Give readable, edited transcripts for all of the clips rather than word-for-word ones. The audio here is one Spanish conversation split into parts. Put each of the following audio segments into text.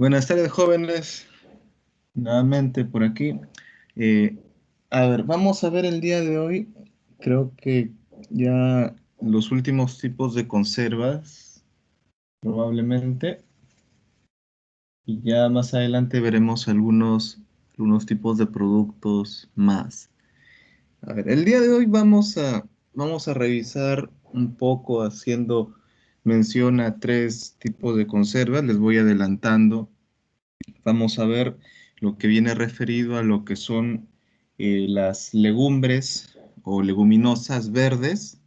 Buenas tardes, jóvenes. Nuevamente por aquí. Eh, a ver, vamos a ver el día de hoy. Creo que ya los últimos tipos de conservas, probablemente. Y ya más adelante veremos algunos tipos de productos más. A ver, el día de hoy vamos a revisar un poco haciendo mención a tres tipos de conservas. Les voy adelantando. Vamos a ver lo que viene referido a lo que son las legumbres o leguminosas verdes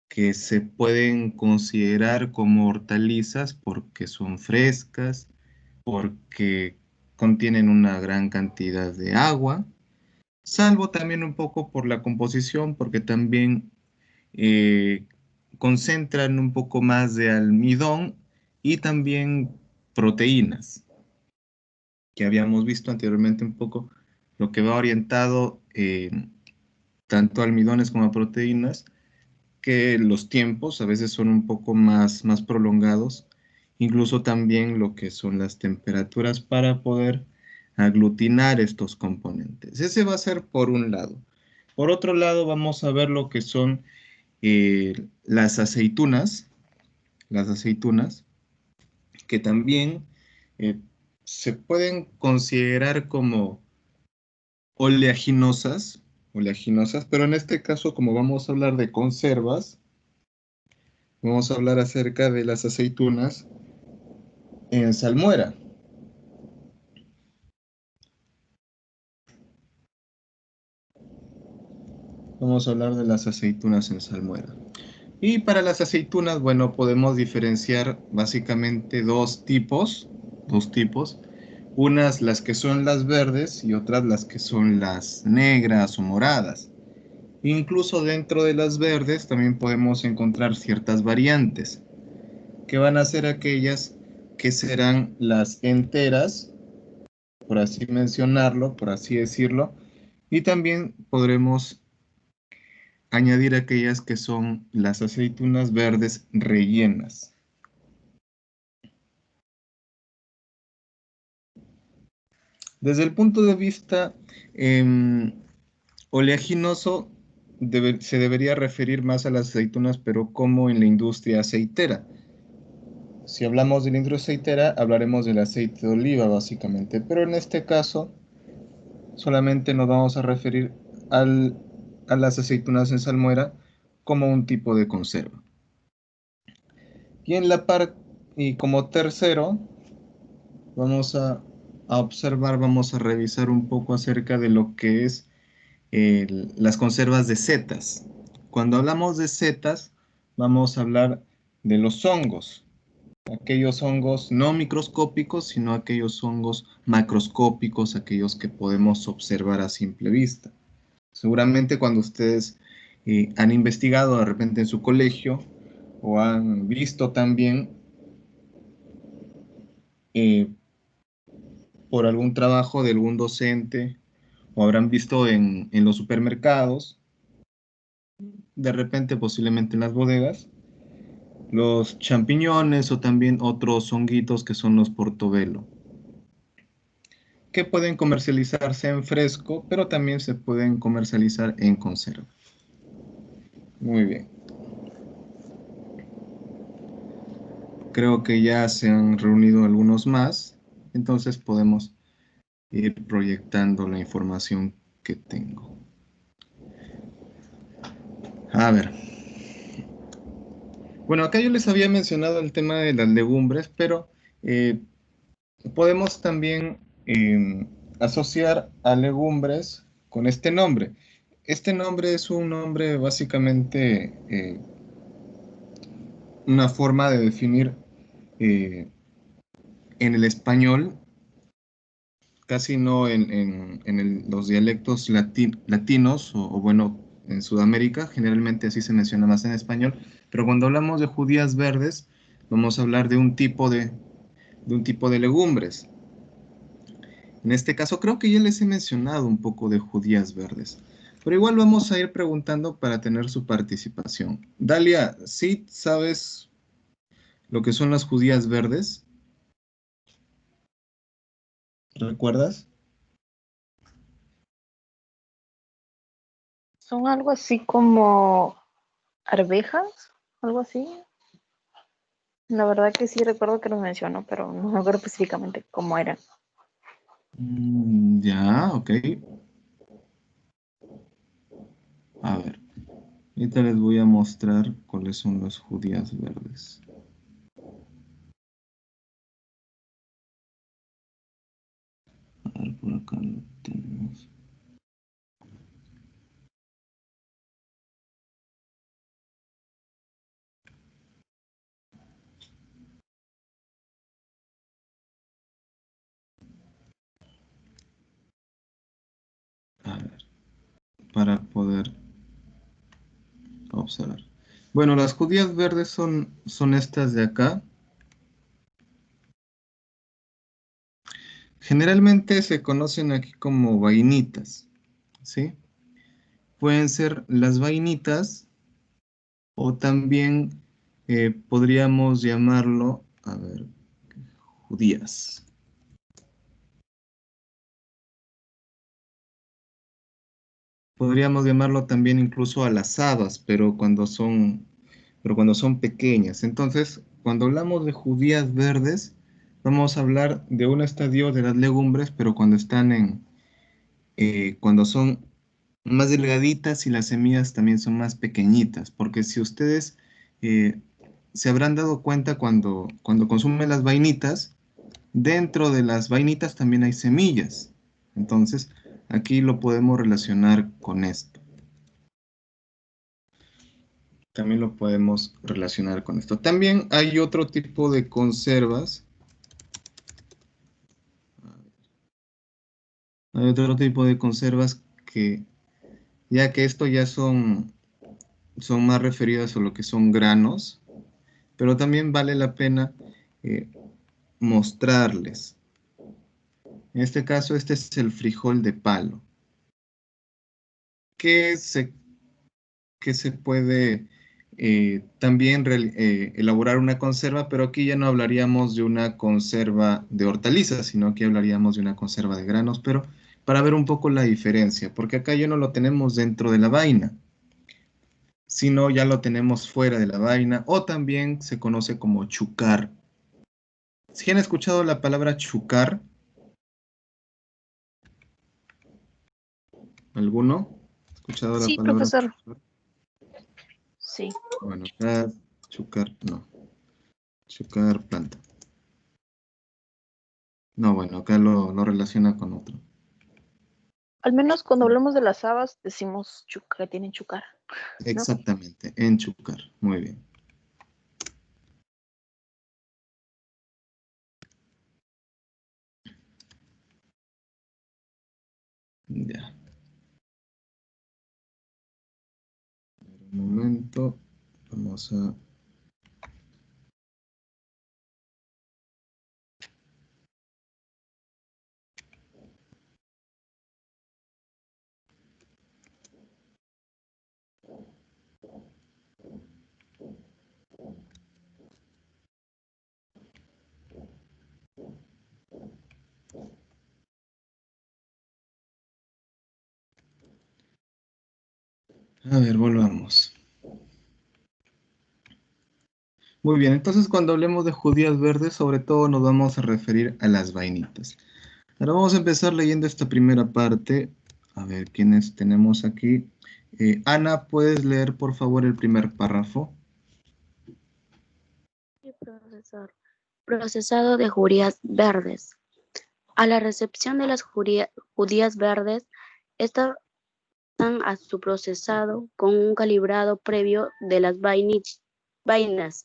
que se pueden considerar como hortalizas porque son frescas, porque contienen una gran cantidad de agua, salvo también un poco por la composición, porque también eh, concentran un poco más de almidón y también proteínas que habíamos visto anteriormente un poco, lo que va orientado tanto a almidones como a proteínas, que los tiempos a veces son un poco más prolongados, incluso también lo que son las temperaturas para poder aglutinar estos componentes. Ese va a ser por un lado. Por otro lado, vamos a ver lo que son las aceitunas, que también eh, se pueden considerar como oleaginosas, oleaginosas, pero en este caso, como vamos a hablar de conservas, vamos a hablar acerca de las aceitunas en salmuera. Vamos a hablar de las aceitunas en salmuera. Y para las aceitunas, bueno, podemos diferenciar básicamente dos tipos. Unas las que son las verdes y otras las que son las negras o moradas. Incluso dentro de las verdes también podemos encontrar ciertas variantes, que van a ser aquellas que serán las enteras, por así mencionarlo, por así decirlo, y también podremos añadir aquellas que son las aceitunas verdes rellenas. Desde el punto de vista oleaginoso, se debería referir más a las aceitunas, pero como en la industria aceitera. Si hablamos de la industria aceitera, hablaremos del aceite de oliva, básicamente, pero en este caso solamente nos vamos a referir al- a las aceitunas en salmuera como un tipo de conserva. Y en la parte, y como tercero, vamos a observar, vamos a revisar un poco acerca de lo que es las conservas de setas. Cuando hablamos de setas, vamos a hablar de los hongos, aquellos hongos no microscópicos, sino aquellos hongos macroscópicos, aquellos que podemos observar a simple vista. Seguramente cuando ustedes han investigado de repente en su colegio o han visto también eh, por algún trabajo de algún docente o habrán visto en los supermercados, de repente posiblemente en las bodegas, los champiñones o también otros honguitos que son los portobelo, que pueden comercializarse en fresco, pero también se pueden comercializar en conserva. Muy bien. Creo que ya se han reunido algunos más, entonces podemos ir proyectando la información que tengo. A ver. Bueno, acá yo les había mencionado el tema de las legumbres, pero eh, podemos también asociar a legumbres con este nombre. Este nombre es un nombre básicamente una forma de definir eh, en el español, casi no los dialectos latinos o bueno, en Sudamérica, generalmente así se menciona más en español, pero cuando hablamos de judías verdes, vamos a hablar de un tipo de legumbres. En este caso, creo que ya les he mencionado un poco de judías verdes, pero igual vamos a ir preguntando para tener su participación. Dalia, ¿sí sabes lo que son las judías verdes? ¿Recuerdas? Son algo así como arvejas, algo así. La verdad que sí recuerdo que los mencionó, pero no me acuerdo específicamente cómo eran. Ya, ok. A ver, ahorita les voy a mostrar cuáles son las judías verdes. A ver, por acá lo tenemos. A ver, para poder observar. Bueno, las judías verdes son estas de acá. Generalmente se conocen aquí como vainitas, ¿sí? Pueden ser las vainitas o también podríamos llamarlo, a ver, judías. Podríamos llamarlo también incluso a las habas, pero cuando son pequeñas. Entonces, cuando hablamos de judías verdes, vamos a hablar de un estadio de las legumbres, pero cuando son más delgaditas y las semillas también son más pequeñitas, porque si ustedes eh, se habrán dado cuenta cuando consumen las vainitas, dentro de las vainitas también hay semillas. Entonces, aquí lo podemos relacionar con esto. También lo podemos relacionar con esto. También hay otro tipo de conservas. Hay otro tipo de conservas que, ya que esto ya son más referidas a lo que son granos, pero también vale la pena eh, mostrarles. En este caso, este es el frijol de palo, que se, que se puede también elaborar una conserva, pero aquí ya no hablaríamos de una conserva de hortalizas, sino que hablaríamos de una conserva de granos, pero para ver un poco la diferencia, porque acá ya no lo tenemos dentro de la vaina, sino ya lo tenemos fuera de la vaina, o también se conoce como chucar. Si han escuchado la palabra chucar, ¿alguno? ¿Ha escuchado la Sí, palabra profesor. chucar? Sí. Bueno, acá chucar, no, chucar planta. No, bueno, acá lo relaciona con otro. Al menos cuando hablamos de las habas decimos que tienen chucar, ¿no? Exactamente, en chucar. Muy bien. Ya, un momento. Vamos a ver, volvamos. Muy bien, entonces cuando hablemos de judías verdes, sobre todo nos vamos a referir a las vainitas. Ahora vamos a empezar leyendo esta primera parte. A ver, ¿quiénes tenemos aquí? Ana, ¿puedes leer por favor el primer párrafo? Sí, profesor. Procesado de judías verdes. A la recepción de las judías verdes, estas pasan a su procesado con un calibrado previo de las vainas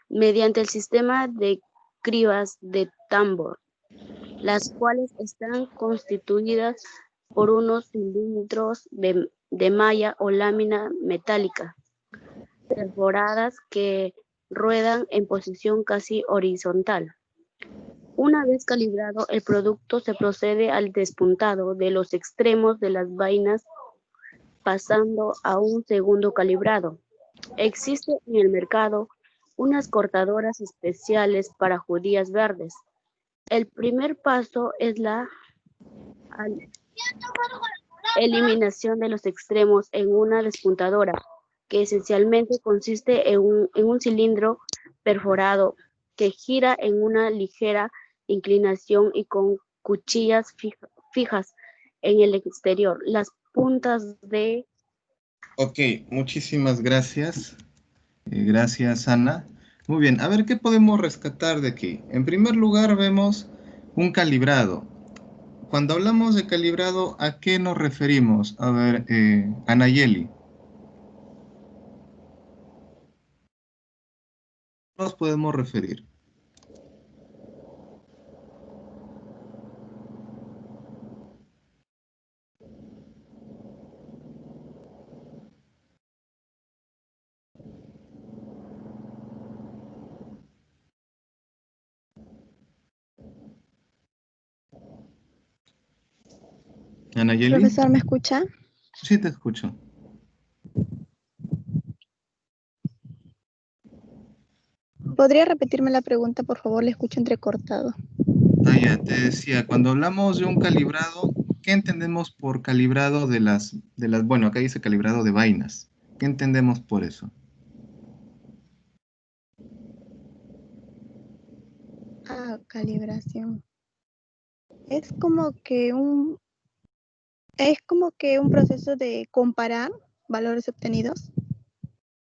mediante el sistema de cribas de tambor, las cuales están constituidas por unos cilindros de malla o lámina metálica perforadas que ruedan en posición casi horizontal. Una vez calibrado el producto, se procede al despuntado de los extremos de las vainas, pasando a un segundo calibrado. Existe en el mercado unas cortadoras especiales para judías verdes, El primer paso es la eliminación de los extremos en una despuntadora, que esencialmente consiste en un cilindro perforado que gira en una ligera inclinación y con cuchillas fijas en el exterior. Las puntas de... Ok, muchísimas gracias. Gracias, Ana. Muy bien, a ver qué podemos rescatar de aquí. En primer lugar, vemos un calibrado. Cuando hablamos de calibrado, ¿a qué nos referimos? A ver, Anayeli, ¿qué nos podemos referir? Anayeli, Profesor, ¿me escucha? sí te escucho. ¿Podría repetirme la pregunta, por favor? Le escucho entrecortado. Ah, ya, te decía, cuando hablamos de un calibrado, ¿qué entendemos por calibrado bueno, acá dice calibrado de vainas? ¿Qué entendemos por eso? Ah, calibración. Es como que un proceso de comparar valores obtenidos,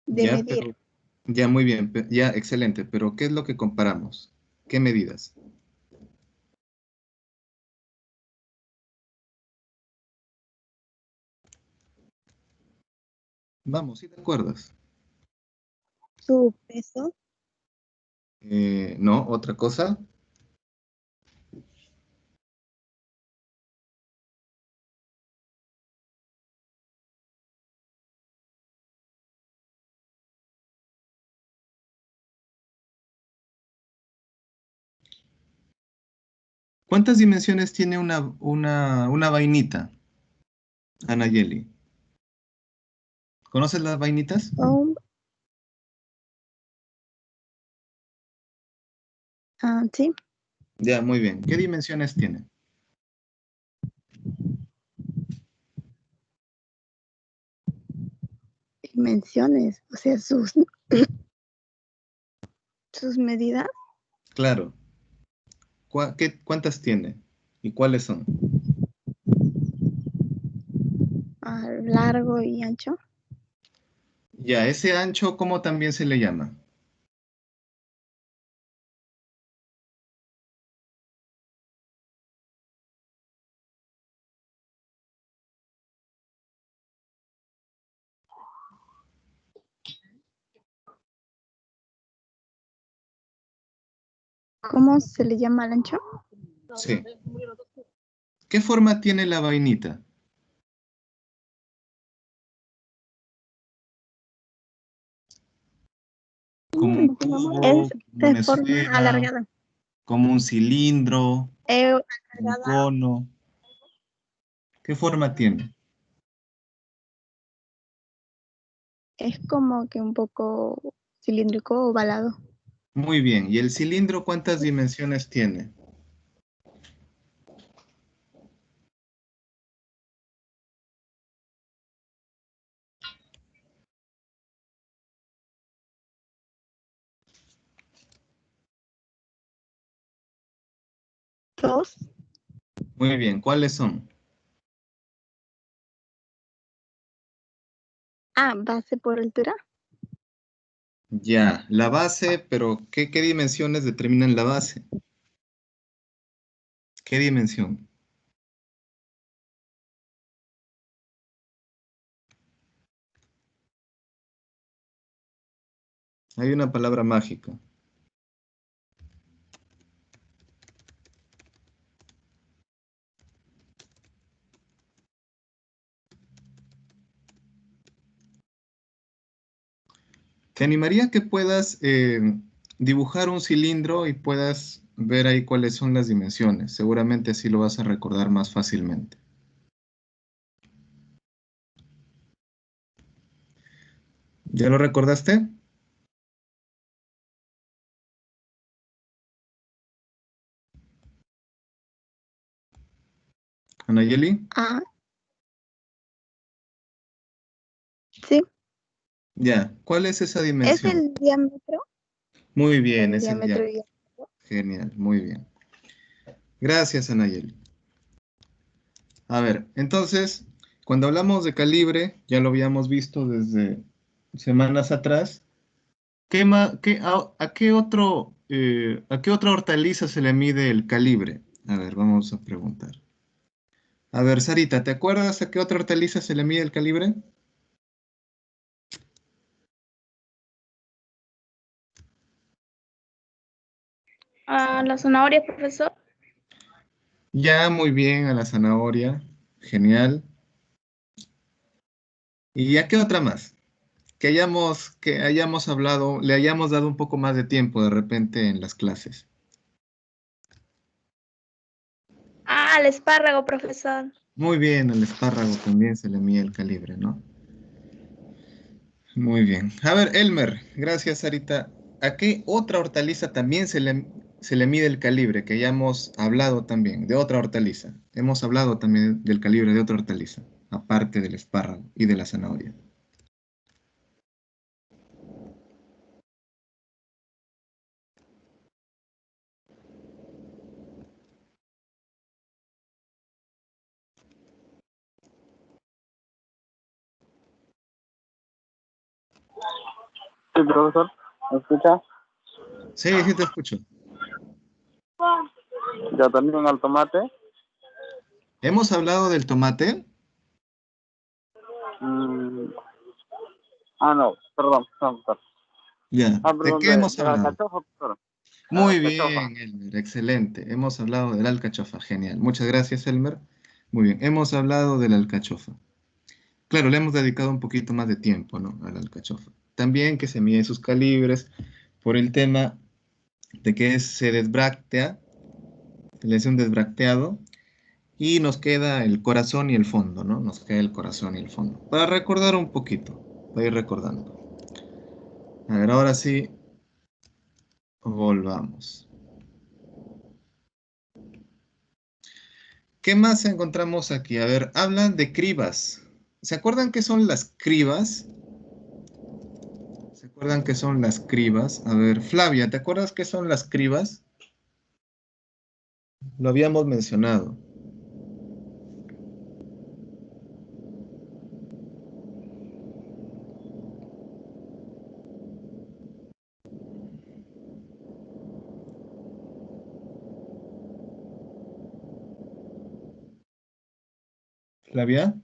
de Ya, medir. pero, ya muy bien, ya, excelente, pero ¿qué es lo que comparamos? ¿Qué medidas? Vamos, ¿sí te acuerdas? Su peso. No, otra cosa. ¿Cuántas dimensiones tiene una vainita, Anayeli? ¿Conoces las vainitas? Oh, sí, Ya, muy bien. ¿Qué dimensiones tiene? dimensiones, o sea, sus medidas, Claro. ¿Cuántas tiene? ¿Y cuáles son? largo y ancho. Ya, ese ancho, ¿cómo también se le llama? ¿Cómo se le llama al ancho? Sí. ¿Qué forma tiene la vainita? ¿Como un Es tubo, como de una forma esfera, alargada. como un cilindro, un Alargada cono? ¿Qué forma tiene? es como que un poco cilíndrico, ovalado. Muy bien. ¿Y el cilindro cuántas dimensiones tiene? Dos. Muy bien. ¿Cuáles son? Base por altura. Ya, la base, pero ¿qué dimensiones determinan la base? ¿Qué dimensión? Hay una palabra mágica. Te animaría a que puedas dibujar un cilindro y puedas ver ahí cuáles son las dimensiones. Seguramente así lo vas a recordar más fácilmente. ¿Ya lo recordaste? Anayeli. Ah, sí, Ya, ¿cuál es esa es dimensión? el diámetro, Muy bien, el es el diámetro diámetro. y Genial, muy bien. Gracias, Anayeli. A ver, entonces, cuando hablamos de calibre, ya lo habíamos visto desde semanas atrás. ¿A qué a qué otra hortaliza se le mide el calibre? A ver, vamos a preguntar. A ver, Sarita, ¿te acuerdas a qué otra hortaliza se le mide el calibre? Ah, la zanahoria, profesor. Ya, muy bien, a la zanahoria. Genial. ¿Y a qué otra más? Que hayamos hablado, le hayamos dado un poco más de tiempo de repente en las clases. Ah, el espárrago, profesor. Muy bien, al espárrago también se le mide el calibre, ¿no? Muy bien. A ver, Elmer, gracias, Sarita. ¿A qué otra hortaliza también se le mide el calibre? Que ya hemos hablado también, de otra hortaliza. Hemos hablado también del calibre de otra hortaliza, aparte del espárrago y de la zanahoria. Sí, profesor, ¿me escucha? Sí, sí te escucho. Ya también al tomate. Hemos hablado del tomate. Mm, no, perdón, no, perdón. Ya. ¿De Perdón, qué hemos de la hablado? alcachofa, profesor. La Muy alcachofa. bien, Elmer, excelente. Hemos hablado del alcachofa, genial. Muchas gracias, Elmer. Muy bien, hemos hablado del alcachofa. Claro, le hemos dedicado un poquito más de tiempo, ¿no? Al alcachofa. También que se miden sus calibres por el tema de que se desbractea, se le hace un desbracteado y nos queda el corazón y el fondo, ¿no? Nos queda el corazón y el fondo. Para recordar un poquito, para ir recordando. A ver, ahora sí, volvamos. ¿Qué más encontramos aquí? A ver, hablan de cribas. ¿Se acuerdan qué son las cribas? ¿Se acuerdan qué son las cribas? A ver, Flavia, ¿te acuerdas qué son las cribas? Lo habíamos mencionado. Flavia.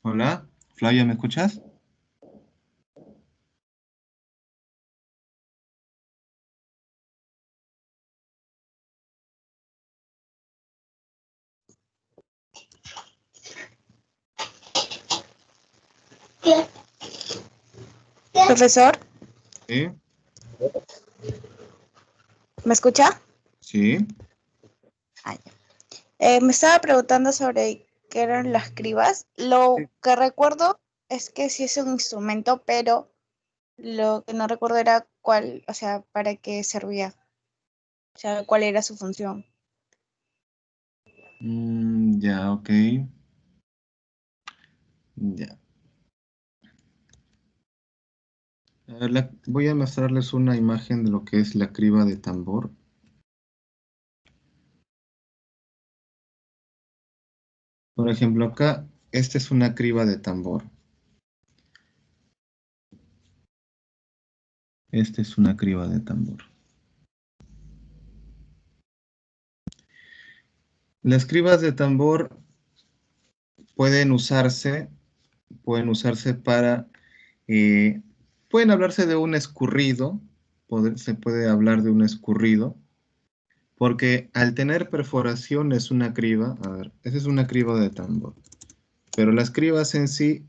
Hola, Flavia, ¿me escuchas? Profesor, Sí, ¿me escucha? sí. Ah, ya. Me estaba preguntando sobre qué eran las cribas. Lo que recuerdo es que sí es un instrumento, pero lo que no recuerdo era cuál, o sea, para qué servía, o sea, cuál era su función. Ya, ok. Ya. A ver, voy a mostrarles una imagen de lo que es la criba de tambor. Por ejemplo, acá, esta es una criba de tambor. Esta es una criba de tambor. Las cribas de tambor pueden usarse para, eh, pueden hablarse de un escurrido, se puede hablar de un escurrido, porque al tener perforación es una criba, a ver, esa es una criba de tambor, pero las cribas en sí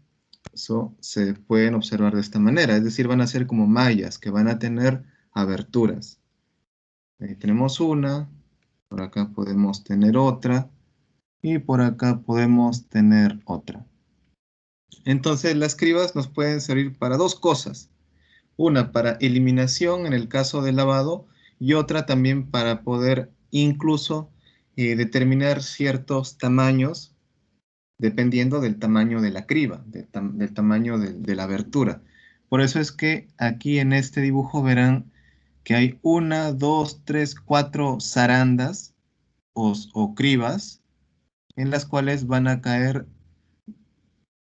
se pueden observar de esta manera, es decir, van a ser como mallas que van a tener aberturas. Ahí tenemos una, por acá podemos tener otra, y por acá podemos tener otra. Entonces, las cribas nos pueden servir para dos cosas. Una para eliminación en el caso del lavado y otra también para poder incluso determinar ciertos tamaños dependiendo del tamaño de la criba, del tamaño de la abertura. Por eso es que aquí en este dibujo verán que hay una, dos, tres, cuatro zarandas o cribas en las cuales van a caer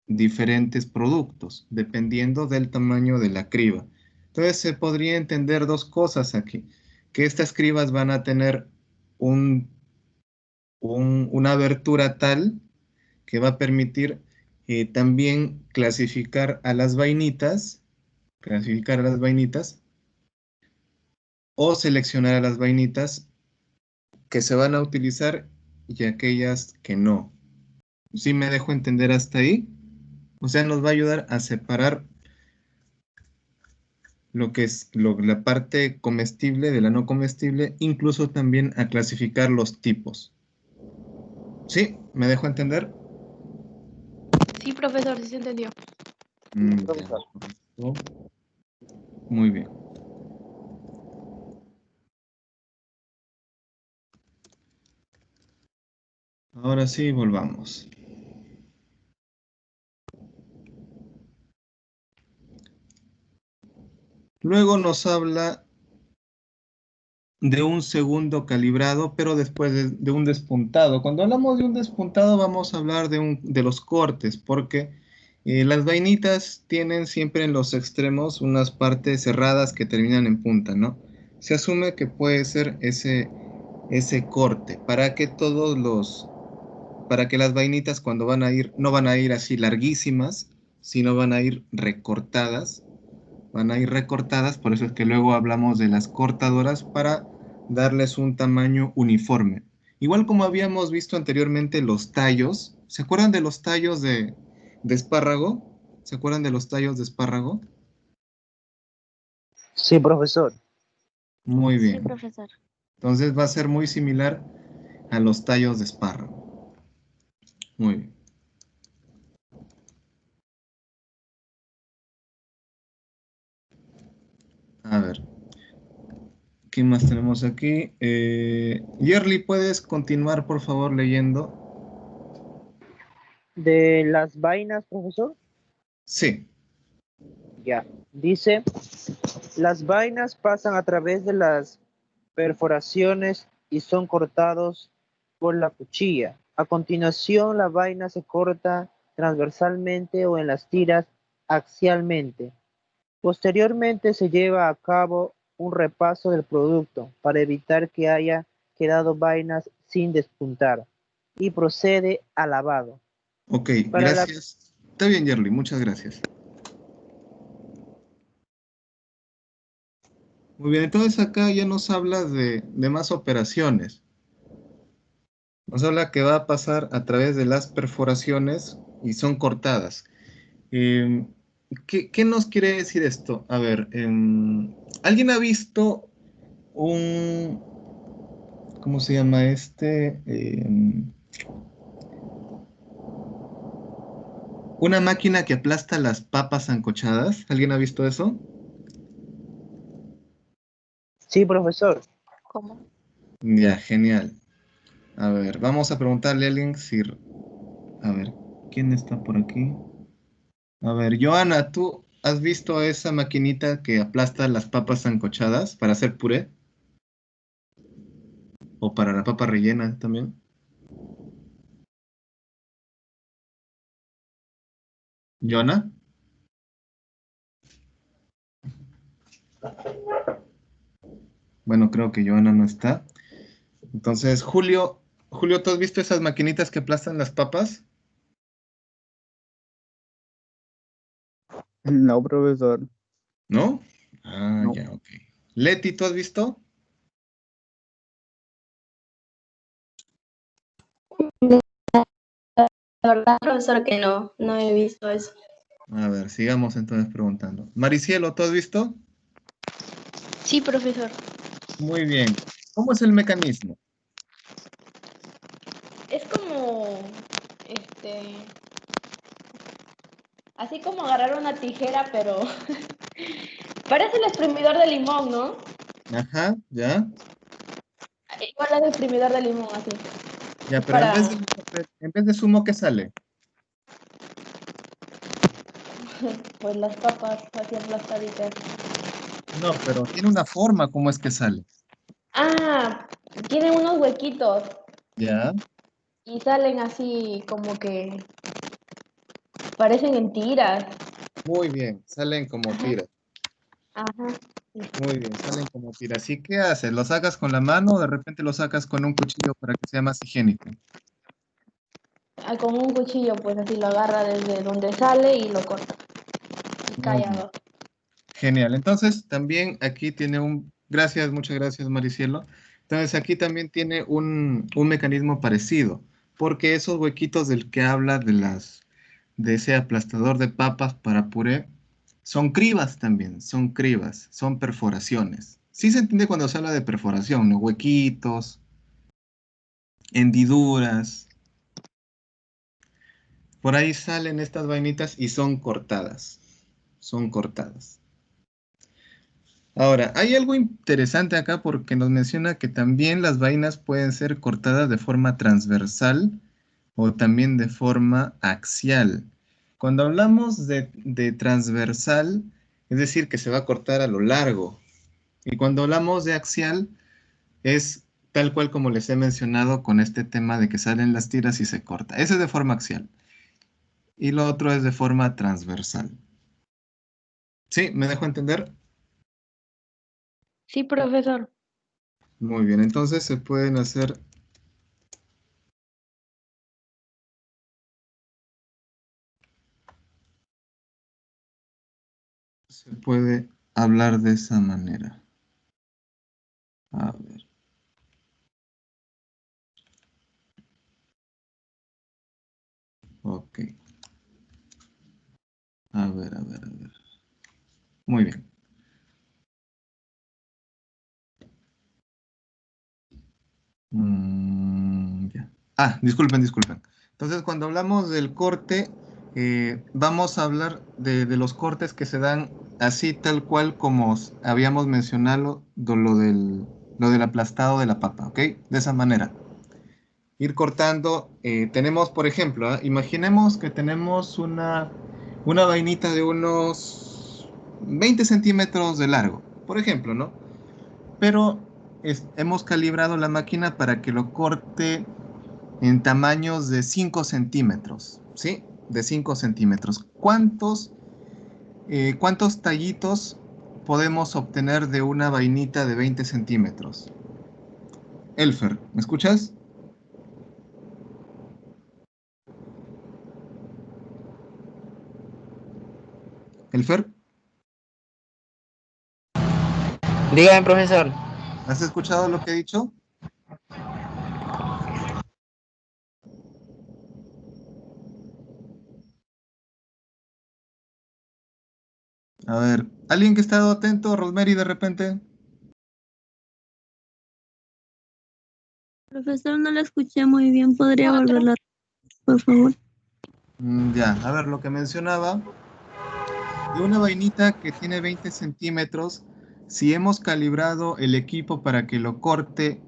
diferentes productos, dependiendo del tamaño de la criba. Entonces se podría entender dos cosas aquí, que estas cribas van a tener un, una abertura tal que va a permitir también clasificar a las vainitas o seleccionar a las vainitas que se van a utilizar y aquellas que no. ¿Sí me dejo entender hasta ahí? O sea, nos va a ayudar a separar lo que es la parte comestible de la no comestible, incluso también a clasificar los tipos. ¿Sí? ¿Me dejo entender? Sí, profesor, sí se entendió. Ya, Profesor. perfecto. Muy bien. Ahora sí, volvamos. Luego nos habla de un segundo calibrado, pero después de un despuntado. Cuando hablamos de un despuntado vamos a hablar de los cortes, porque las vainitas tienen siempre en los extremos unas partes cerradas que terminan en punta, ¿no? Se asume que puede ser ese corte para que las vainitas cuando van a ir, no van a ir así larguísimas, sino van a ir recortadas, por eso es que luego hablamos de las cortadoras para darles un tamaño uniforme. Igual como habíamos visto anteriormente los tallos, ¿se acuerdan de los tallos de espárrago? ¿Se acuerdan de los tallos de espárrago? Sí, profesor. Muy Sí, bien. profesor. Entonces va a ser muy similar a los tallos de espárrago. Muy bien. A ver, ¿qué más tenemos aquí? Yerly, ¿puedes continuar, por favor, leyendo? De las vainas, profesor, Sí. ya. Dice, las vainas pasan a través de las perforaciones y son cortados por la cuchilla. A continuación, la vaina se corta transversalmente o en las tiras axialmente. Posteriormente se lleva a cabo un repaso del producto para evitar que haya quedado vainas sin despuntar y procede al lavado. Ok, Para la gracias. Está bien, Yerly, muchas gracias. Muy bien, entonces acá ya nos habla de más operaciones. Nos habla que va a pasar a través de las perforaciones y son cortadas. Eh, ¿qué nos quiere decir esto? A ver, ¿alguien ha visto un, ¿cómo se llama este? Una máquina que aplasta las papas sancochadas. ¿Alguien ha visto eso? Sí, profesor. ¿Cómo? Ya, genial. A ver, vamos a preguntarle a alguien si... A ver, ¿quién está por aquí? A ver, Joana, ¿tú has visto esa maquinita que aplasta las papas sancochadas para hacer puré? ¿O para la papa rellena también? ¿Joana? Bueno, creo que Joana no está. Entonces, Julio, Julio, ¿tú has visto esas maquinitas que aplastan las papas? No, profesor. ¿No? Ah, No. ya, ok. Leti, ¿tú has visto? La verdad, profesor, que no, no he visto eso. A ver, sigamos entonces preguntando. Maricielo, ¿tú has visto? Sí, profesor. Muy bien. ¿Cómo es el mecanismo? Es como, así como agarrar una tijera, pero parece el exprimidor de limón, ¿no? Ajá, ya. Igual es el exprimidor de limón, así. Ya, Es pero para, en vez de zumo, ¿qué sale? pues, las papas así aplastaditas. No, pero tiene una forma, ¿cómo es que sale? Ah, tiene unos huequitos Ya. y salen así como que parecen en tiras. Muy bien, salen como Ajá, tiras. ajá. Muy bien, salen como tiras. ¿Y qué haces? ¿Lo sacas con la mano o de repente lo sacas con un cuchillo para que sea más higiénico? Ah, con un cuchillo, pues así lo agarra desde donde sale y lo corta. Y Muy cae bien. abajo. Genial. Entonces, también aquí tiene un... Gracias, muchas gracias, Maricielo. Entonces, aquí también tiene un mecanismo parecido, porque esos huequitos del que habla de ese aplastador de papas para puré, son cribas también, son perforaciones. Sí se entiende cuando se habla de perforación, ¿no? Huequitos, hendiduras. Por ahí salen estas vainitas y son cortadas. Son cortadas. Ahora, hay algo interesante acá porque nos menciona que también las vainas pueden ser cortadas de forma transversal o también de forma axial. Cuando hablamos de transversal, es decir, que se va a cortar a lo largo. Y cuando hablamos de axial, es tal cual como les he mencionado con este tema de que salen las tiras y se corta. Ese es de forma axial. Y lo otro es de forma transversal. ¿Sí? ¿Me dejo entender? Sí, profesor. Muy bien, entonces se puede hablar de esa manera. A ver, ok. A ver. Muy bien. Ya. Ah, disculpen. Entonces, cuando hablamos del corte, vamos a hablar de los cortes que se dan así tal cual como habíamos mencionado lo del aplastado de la papa, ¿ok? De esa manera. Ir cortando, tenemos, por ejemplo, imaginemos que tenemos una vainita de unos 20 centímetros de largo, por ejemplo, ¿no? Pero hemos calibrado la máquina para que lo corte en tamaños de 5 centímetros, ¿sí? De 5 centímetros. ¿Cuántos tallitos podemos obtener de una vainita de 20 centímetros? Elfer, ¿me escuchas? Elfer, Dígame, profesor. ¿has escuchado lo que he dicho? A ver, ¿alguien que ha estado atento, Rosemary, de repente? Profesor, no la escuché muy bien. ¿Podría Cuatro. volverla, por favor? Ya, a ver, lo que mencionaba, de una vainita que tiene 20 centímetros, si hemos calibrado el equipo para que lo corte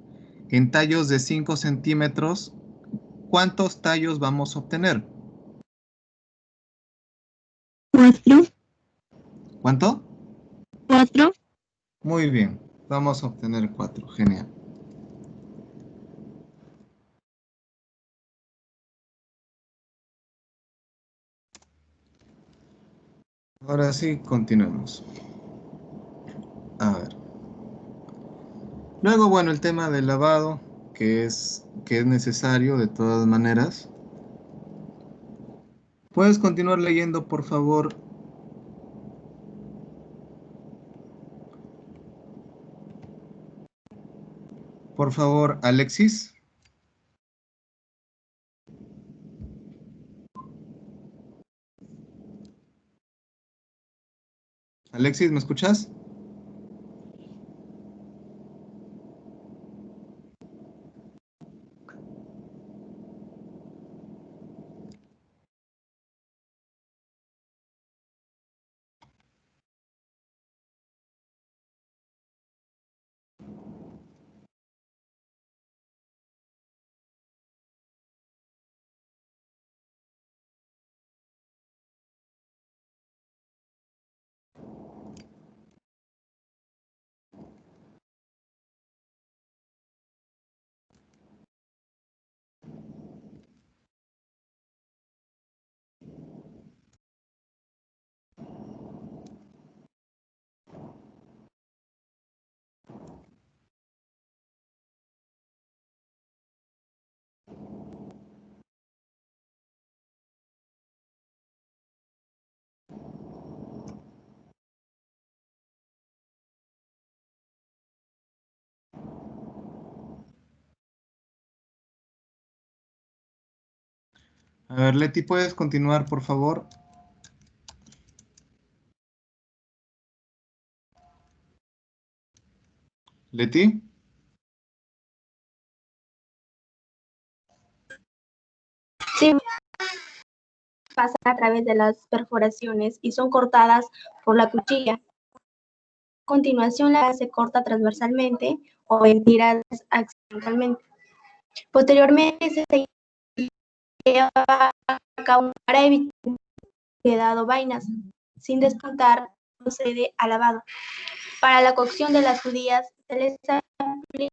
en tallos de 5 centímetros, ¿cuántos tallos vamos a obtener? 4, ¿Cuánto? 4. Muy bien, vamos a obtener 4, genial. Ahora sí, continuemos. A ver. Luego, bueno, el tema del lavado, que es necesario de todas maneras. ¿Puedes continuar leyendo, por favor? Por favor, Alexis. Alexis, ¿me escuchas? A ver, Leti, ¿puedes continuar, por favor? Leti. Sí, pasan a través de las perforaciones y son cortadas por la cuchilla. A continuación, la se corta transversalmente o en tiras accidentalmente. Posteriormente, se lleva a cabo para evitar quedado vainas, sin descontar, procede a lavado. Para la cocción de las judías, se les aplica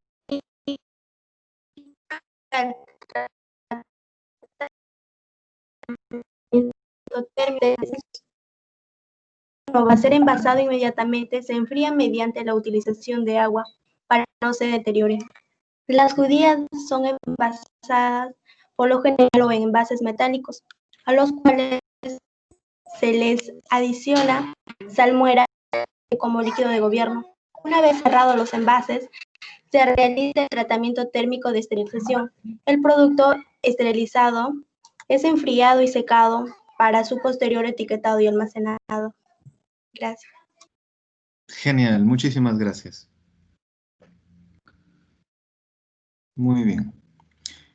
el tratamiento no va a ser envasado inmediatamente, se enfría mediante la utilización de agua para que no se deterioren. Las judías son envasadas por lo general o en envases metálicos, a los cuales se les adiciona salmuera como líquido de gobierno. Una vez cerrados los envases, se realiza el tratamiento térmico de esterilización. El producto esterilizado es enfriado y secado para su posterior etiquetado y almacenado. Gracias. Genial, muchísimas gracias. Muy bien.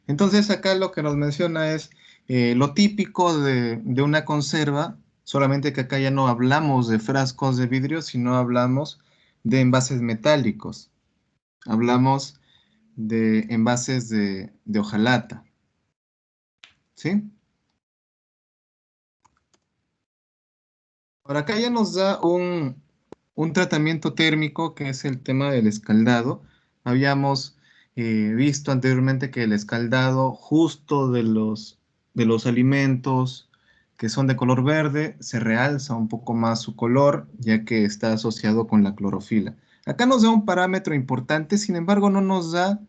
Entonces acá lo que nos menciona es lo típico de una conserva, solamente que acá ya no hablamos de frascos de vidrio, sino hablamos de envases metálicos. Hablamos de envases de hojalata. ¿Sí? Por acá ya nos da un tratamiento térmico que es el tema del escaldado. Habíamos visto anteriormente que el escaldado justo de los alimentos que son de color verde se realza un poco más su color ya que está asociado con la clorofila. Acá nos da un parámetro importante, sin embargo no nos da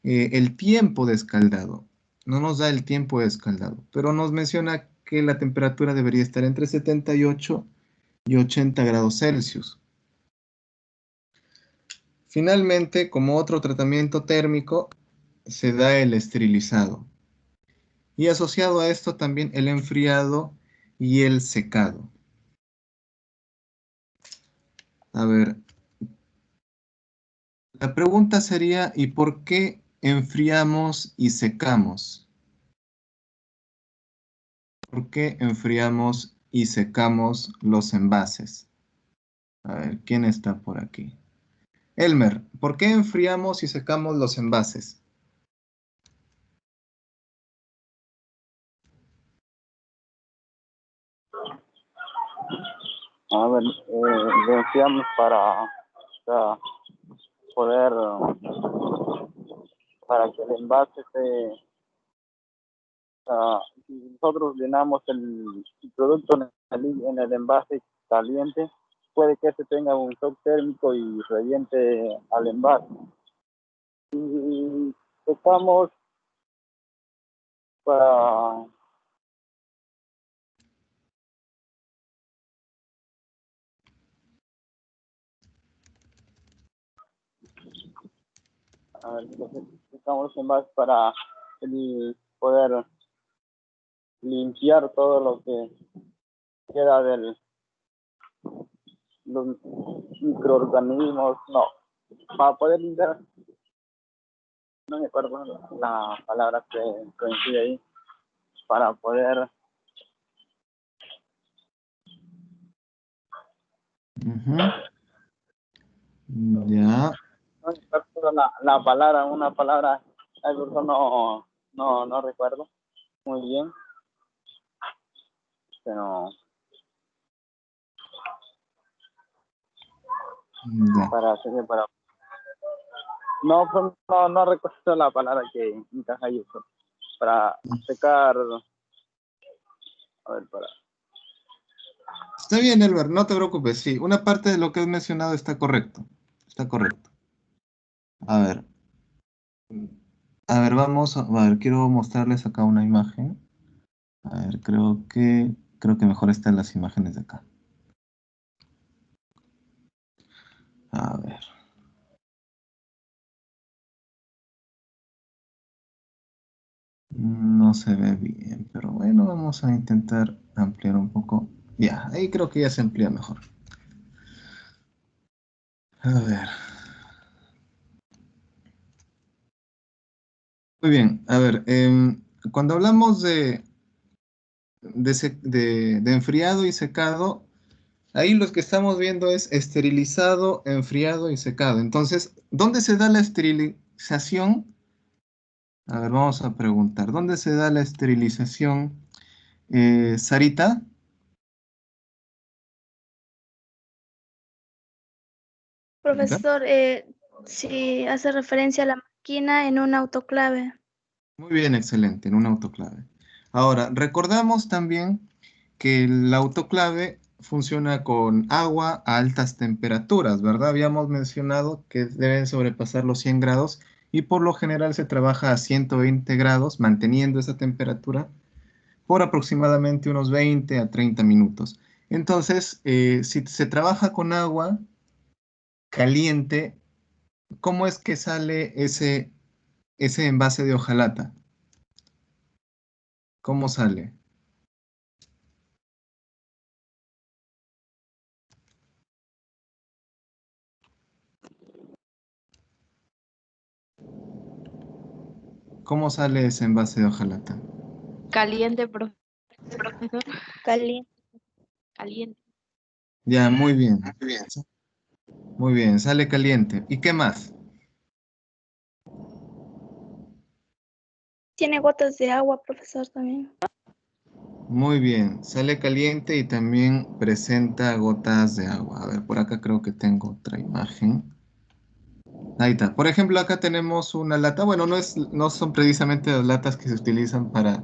el tiempo de escaldado. No nos da el tiempo de escaldado, pero nos menciona que la temperatura debería estar entre 78 y 80 grados Celsius. Finalmente, como otro tratamiento térmico, se da el esterilizado. Y asociado a esto también el enfriado y el secado. A ver, la pregunta sería, ¿y por qué enfriamos y secamos? ¿Por qué enfriamos y secamos los envases? A ver, ¿quién está por aquí? Elmer, ¿por qué enfriamos y secamos los envases? A ver, decíamos para poder, para que el envase si nosotros llenamos el producto en el envase caliente, puede que este tenga un shock térmico y reviente al envase. Y secamos para... A ver, entonces, secamos los envases para poder limpiar todo lo que queda de los microorganismos, no, para poder limpiar, no me acuerdo la palabra que coincide ahí, para poder, Ujú. Ya. no me acuerdo la palabra, una palabra, algo no recuerdo muy bien, pero Ya. para no, pues, no recuerdo la palabra que encaja ahí, pero para secar, a ver, para... Está bien, Elber, no te preocupes. Sí, una parte de lo que has mencionado está correcto. Está correcto. A ver. A ver, a ver, quiero mostrarles acá una imagen. A ver, creo que mejor están las imágenes de acá. A ver. No se ve bien, pero bueno, vamos a intentar ampliar un poco. Ya, ahí creo que ya se amplía mejor. A ver. Muy bien, a ver, cuando hablamos de enfriado y secado, ahí lo que estamos viendo es esterilizado, enfriado y secado. Entonces, ¿dónde se da la esterilización? A ver, vamos a preguntar, ¿dónde se da la esterilización, Sarita? Sarita. Profesor, si hace referencia a la máquina en un autoclave. Muy bien, excelente, en un autoclave. Ahora, recordamos también que el autoclave funciona con agua a altas temperaturas, ¿verdad? Habíamos mencionado que deben sobrepasar los 100 grados y por lo general se trabaja a 120 grados, manteniendo esa temperatura por aproximadamente unos 20 a 30 minutos. Entonces, si se trabaja con agua caliente, ¿cómo es que sale ese envase de hojalata? ¿Cómo sale? ¿Cómo sale ese envase de hojalata? Caliente, profesor. Caliente. Caliente. Ya, muy bien. Muy bien, sale caliente. ¿Y qué más? Tiene gotas de agua, profesor, también. Muy bien, sale caliente y también presenta gotas de agua. A ver, por acá creo que tengo otra imagen. Ahí está. Por ejemplo, acá tenemos una lata. Bueno, no son precisamente las latas que se utilizan para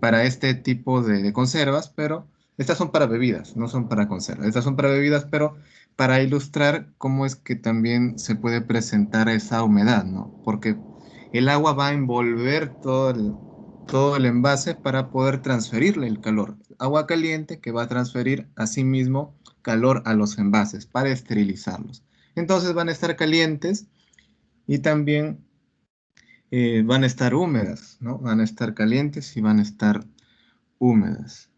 para este tipo de conservas, pero estas son para bebidas, no son para conservas. Estas son para bebidas, pero para ilustrar cómo es que también se puede presentar esa humedad, ¿no? Porque el agua va a envolver todo el envase para poder transferirle el calor. Agua caliente que va a transferir asimismo calor a los envases para esterilizarlos. Entonces van a estar calientes y también van a estar húmedas, ¿no? Van a estar calientes y van a estar húmedas.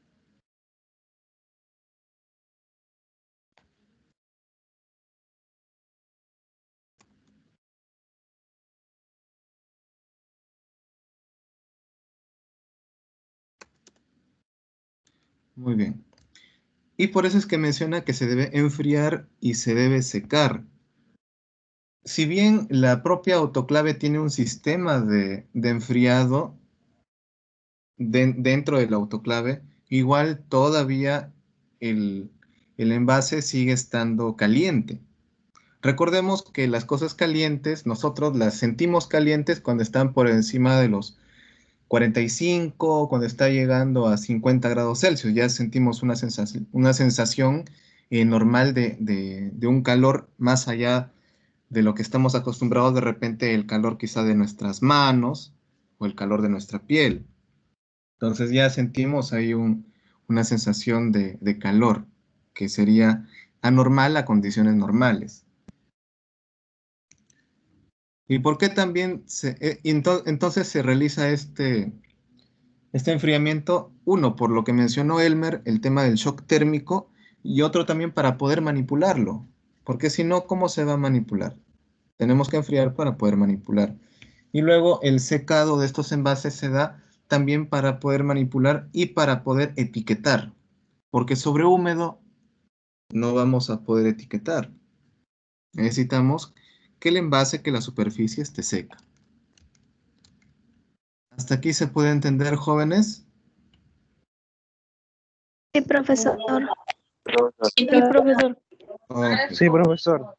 Muy bien. Y por eso es que menciona que se debe enfriar y se debe secar. Si bien la propia autoclave tiene un sistema de enfriado dentro del autoclave, igual todavía el, el envase sigue estando caliente. Recordemos que las cosas calientes, nosotros las sentimos calientes cuando están por encima de los 45, cuando está llegando a 50 grados Celsius. Ya sentimos una sensación normal de un calor más allá de lo que estamos acostumbrados, de repente el calor quizá de nuestras manos o el calor de nuestra piel. Entonces ya sentimos ahí una sensación de calor que sería anormal a condiciones normales. ¿Y por qué también entonces se realiza este enfriamiento? Uno, por lo que mencionó Elmer, el tema del shock térmico, y otro también para poder manipularlo, porque si no, ¿cómo se va a manipular? Tenemos que enfriar para poder manipular. Y luego el secado de estos envases se da también para poder manipular y para poder etiquetar, porque sobre húmedo no vamos a poder etiquetar. Necesitamos que el envase, que la superficie esté seca. ¿Hasta aquí se puede entender, jóvenes? Sí, profesor. Sí, profesor. Ok. Sí, profesor.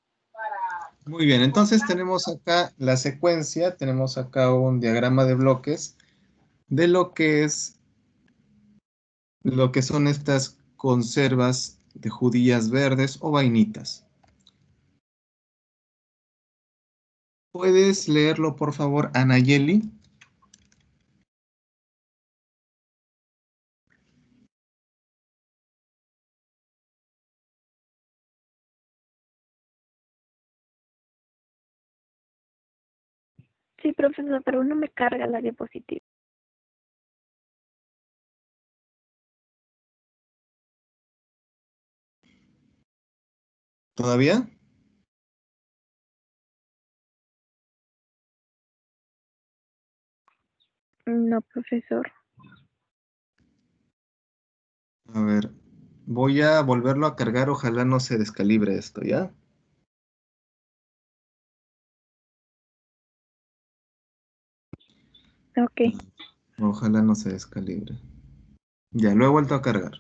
Muy bien, entonces tenemos acá la secuencia, tenemos acá un diagrama de bloques de lo que son estas conservas de judías verdes o vainitas. ¿Puedes leerlo, por favor, Anayeli? Sí, profesor, pero no me carga la diapositiva. ¿Todavía? No, profesor. A ver, voy a volverlo a cargar, ojalá no se descalibre esto, ¿ya? Ok. Ojalá no se descalibre. Ya, lo he vuelto a cargar.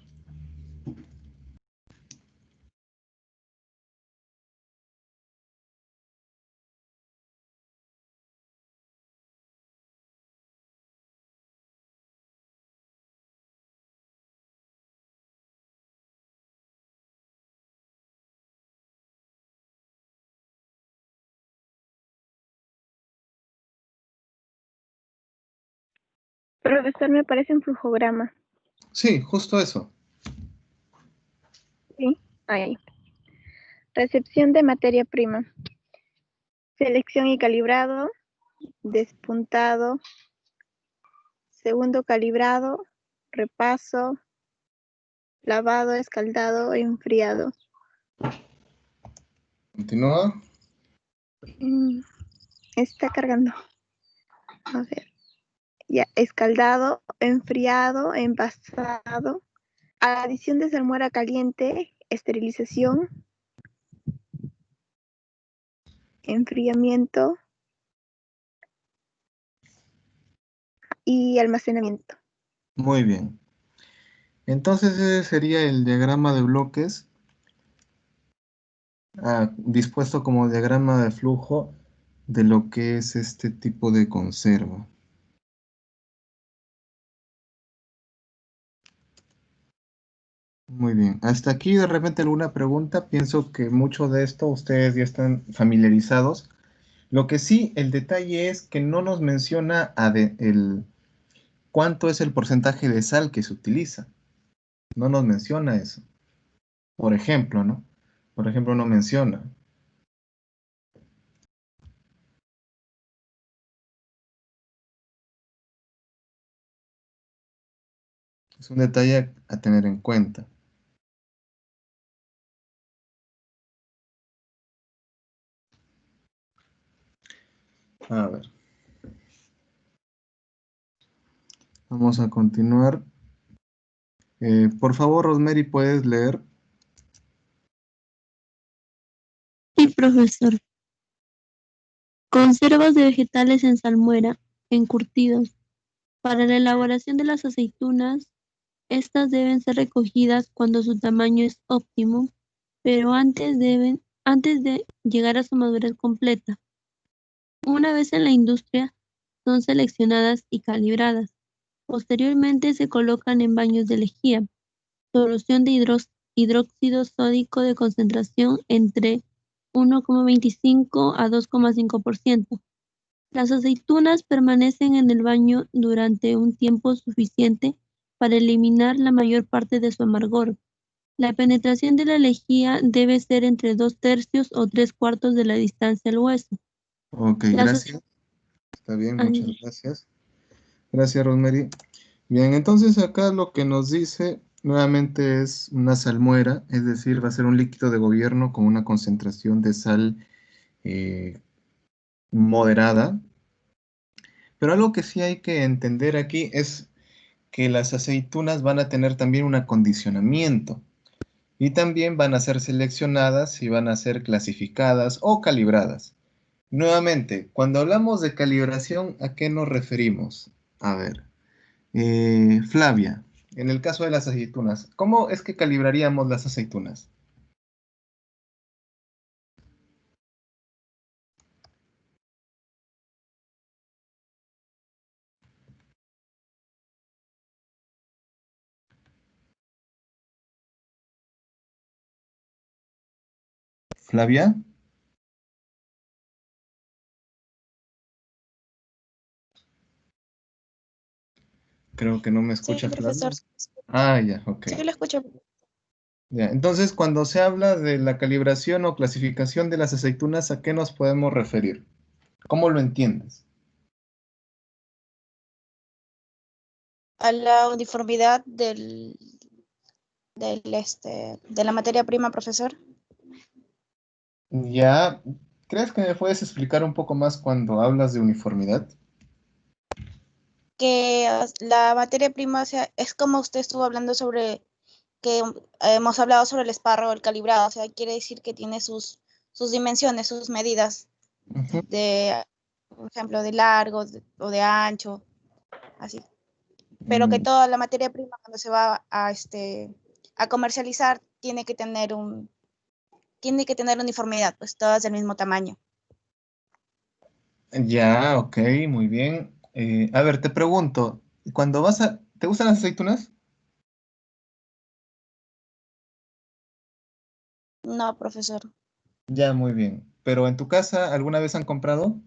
Profesor, me parece un flujograma. Sí, justo eso. Sí, ahí. Recepción de materia prima. Selección y calibrado. Despuntado. Segundo calibrado. Repaso. Lavado, escaldado, enfriado. Continúa. Está cargando. A ver. Ya, escaldado, enfriado, envasado. Adición de salmuera caliente, esterilización, enfriamiento y almacenamiento. Muy bien. Entonces ese sería el diagrama de bloques, dispuesto como diagrama de flujo de lo que es este tipo de conserva. Muy bien. Hasta aquí de repente alguna pregunta. Pienso que mucho de esto ustedes ya están familiarizados. Lo que sí, el detalle es que no nos menciona cuánto es el porcentaje de sal que se utiliza. No nos menciona eso. Por ejemplo, ¿no? Por ejemplo, no menciona. Es un detalle a tener en cuenta. A ver. Vamos a continuar. Por favor, Rosemary, ¿puedes leer? Sí, profesor. Conservas de vegetales en salmuera, encurtidos. Para la elaboración de las aceitunas, estas deben ser recogidas cuando su tamaño es óptimo, pero antes de llegar a su madurez completa. Una vez en la industria, son seleccionadas y calibradas. Posteriormente se colocan en baños de lejía, solución de hidróxido sódico de concentración entre 1,25 a 2,5%. Las aceitunas permanecen en el baño durante un tiempo suficiente para eliminar la mayor parte de su amargor. La penetración de la lejía debe ser entre 2/3 o 3/4 de la distancia al hueso. Ok, Las gracias. Está bien, muchas Ay, gracias. Gracias, Rosemary. Bien, entonces acá lo que nos dice nuevamente es una salmuera, es decir, va a ser un líquido de gobierno con una concentración de sal eh, moderada. Pero algo que sí hay que entender aquí es que las aceitunas van a tener también un acondicionamiento y también van a ser seleccionadas y van a ser clasificadas o calibradas. Nuevamente, cuando hablamos de calibración, ¿a qué nos referimos? A ver, Flavia, en el caso de las aceitunas, ¿cómo es que calibraríamos las aceitunas? Flavia, creo que no me Sí, escucha Flavia. profesor. Ah, ya, ok. Sí, lo escucho. Ya, entonces, cuando se habla de la calibración o clasificación de las aceitunas, ¿a qué nos podemos referir? ¿Cómo lo entiendes? A la uniformidad de la materia prima, profesor. Ya, ¿crees que me puedes explicar un poco más cuando hablas de uniformidad? Que la materia prima, o sea, es como usted estuvo hablando sobre que hemos hablado sobre el espárrago, el calibrado, o sea, quiere decir que tiene sus dimensiones, sus medidas Ujú. de, por ejemplo, de largo o de ancho, así. Pero que Mm, toda la materia prima cuando se va a comercializar tiene que tener uniformidad, pues todas del mismo tamaño. ya, ok, muy bien. A ver, te pregunto, ¿te gustan las aceitunas? No, profesor. Ya, muy bien. ¿Pero en tu casa alguna vez han comprado?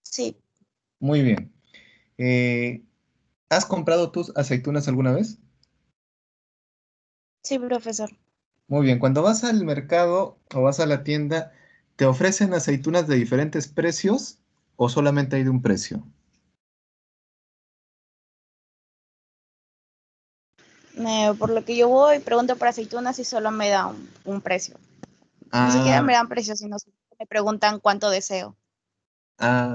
Sí, Muy bien. Eh, ¿Has comprado tus aceitunas alguna vez? sí, profesor. Muy bien, cuando vas al mercado o vas a la tienda, ¿te ofrecen aceitunas de diferentes precios o solamente hay de un precio? Por lo que yo voy, pregunto por aceitunas y solo me da un precio. Ni siquiera Ah, me dan precio, sino me preguntan cuánto deseo.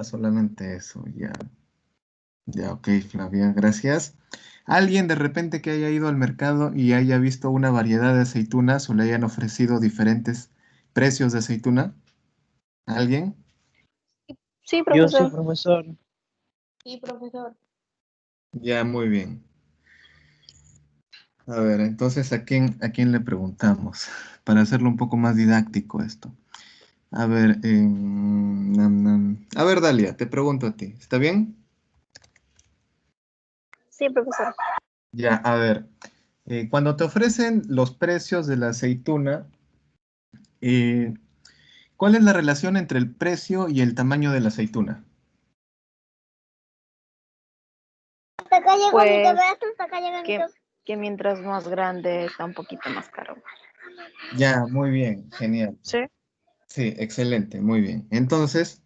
solamente eso, ya. Ya, ok, Flavia, gracias. ¿Alguien de repente que haya ido al mercado y haya visto una variedad de aceitunas o le hayan ofrecido diferentes precios de aceituna? ¿Alguien? Sí, Yo sí, profesor. profesor. Sí, profesor. Ya, muy bien. A ver, entonces, ¿a quién le preguntamos? Para hacerlo un poco más didáctico esto. A ver, a ver, Dalia, te pregunto a ti, ¿está bien? Sí, profesor. Ya, a ver, cuando te ofrecen los precios de la aceituna, eh, ¿cuál es la relación entre el precio y el tamaño de la aceituna? Pues que, que mientras más grande está un poquito más caro. Ya, muy bien, genial. ¿Sí? Sí, excelente, muy bien. Entonces,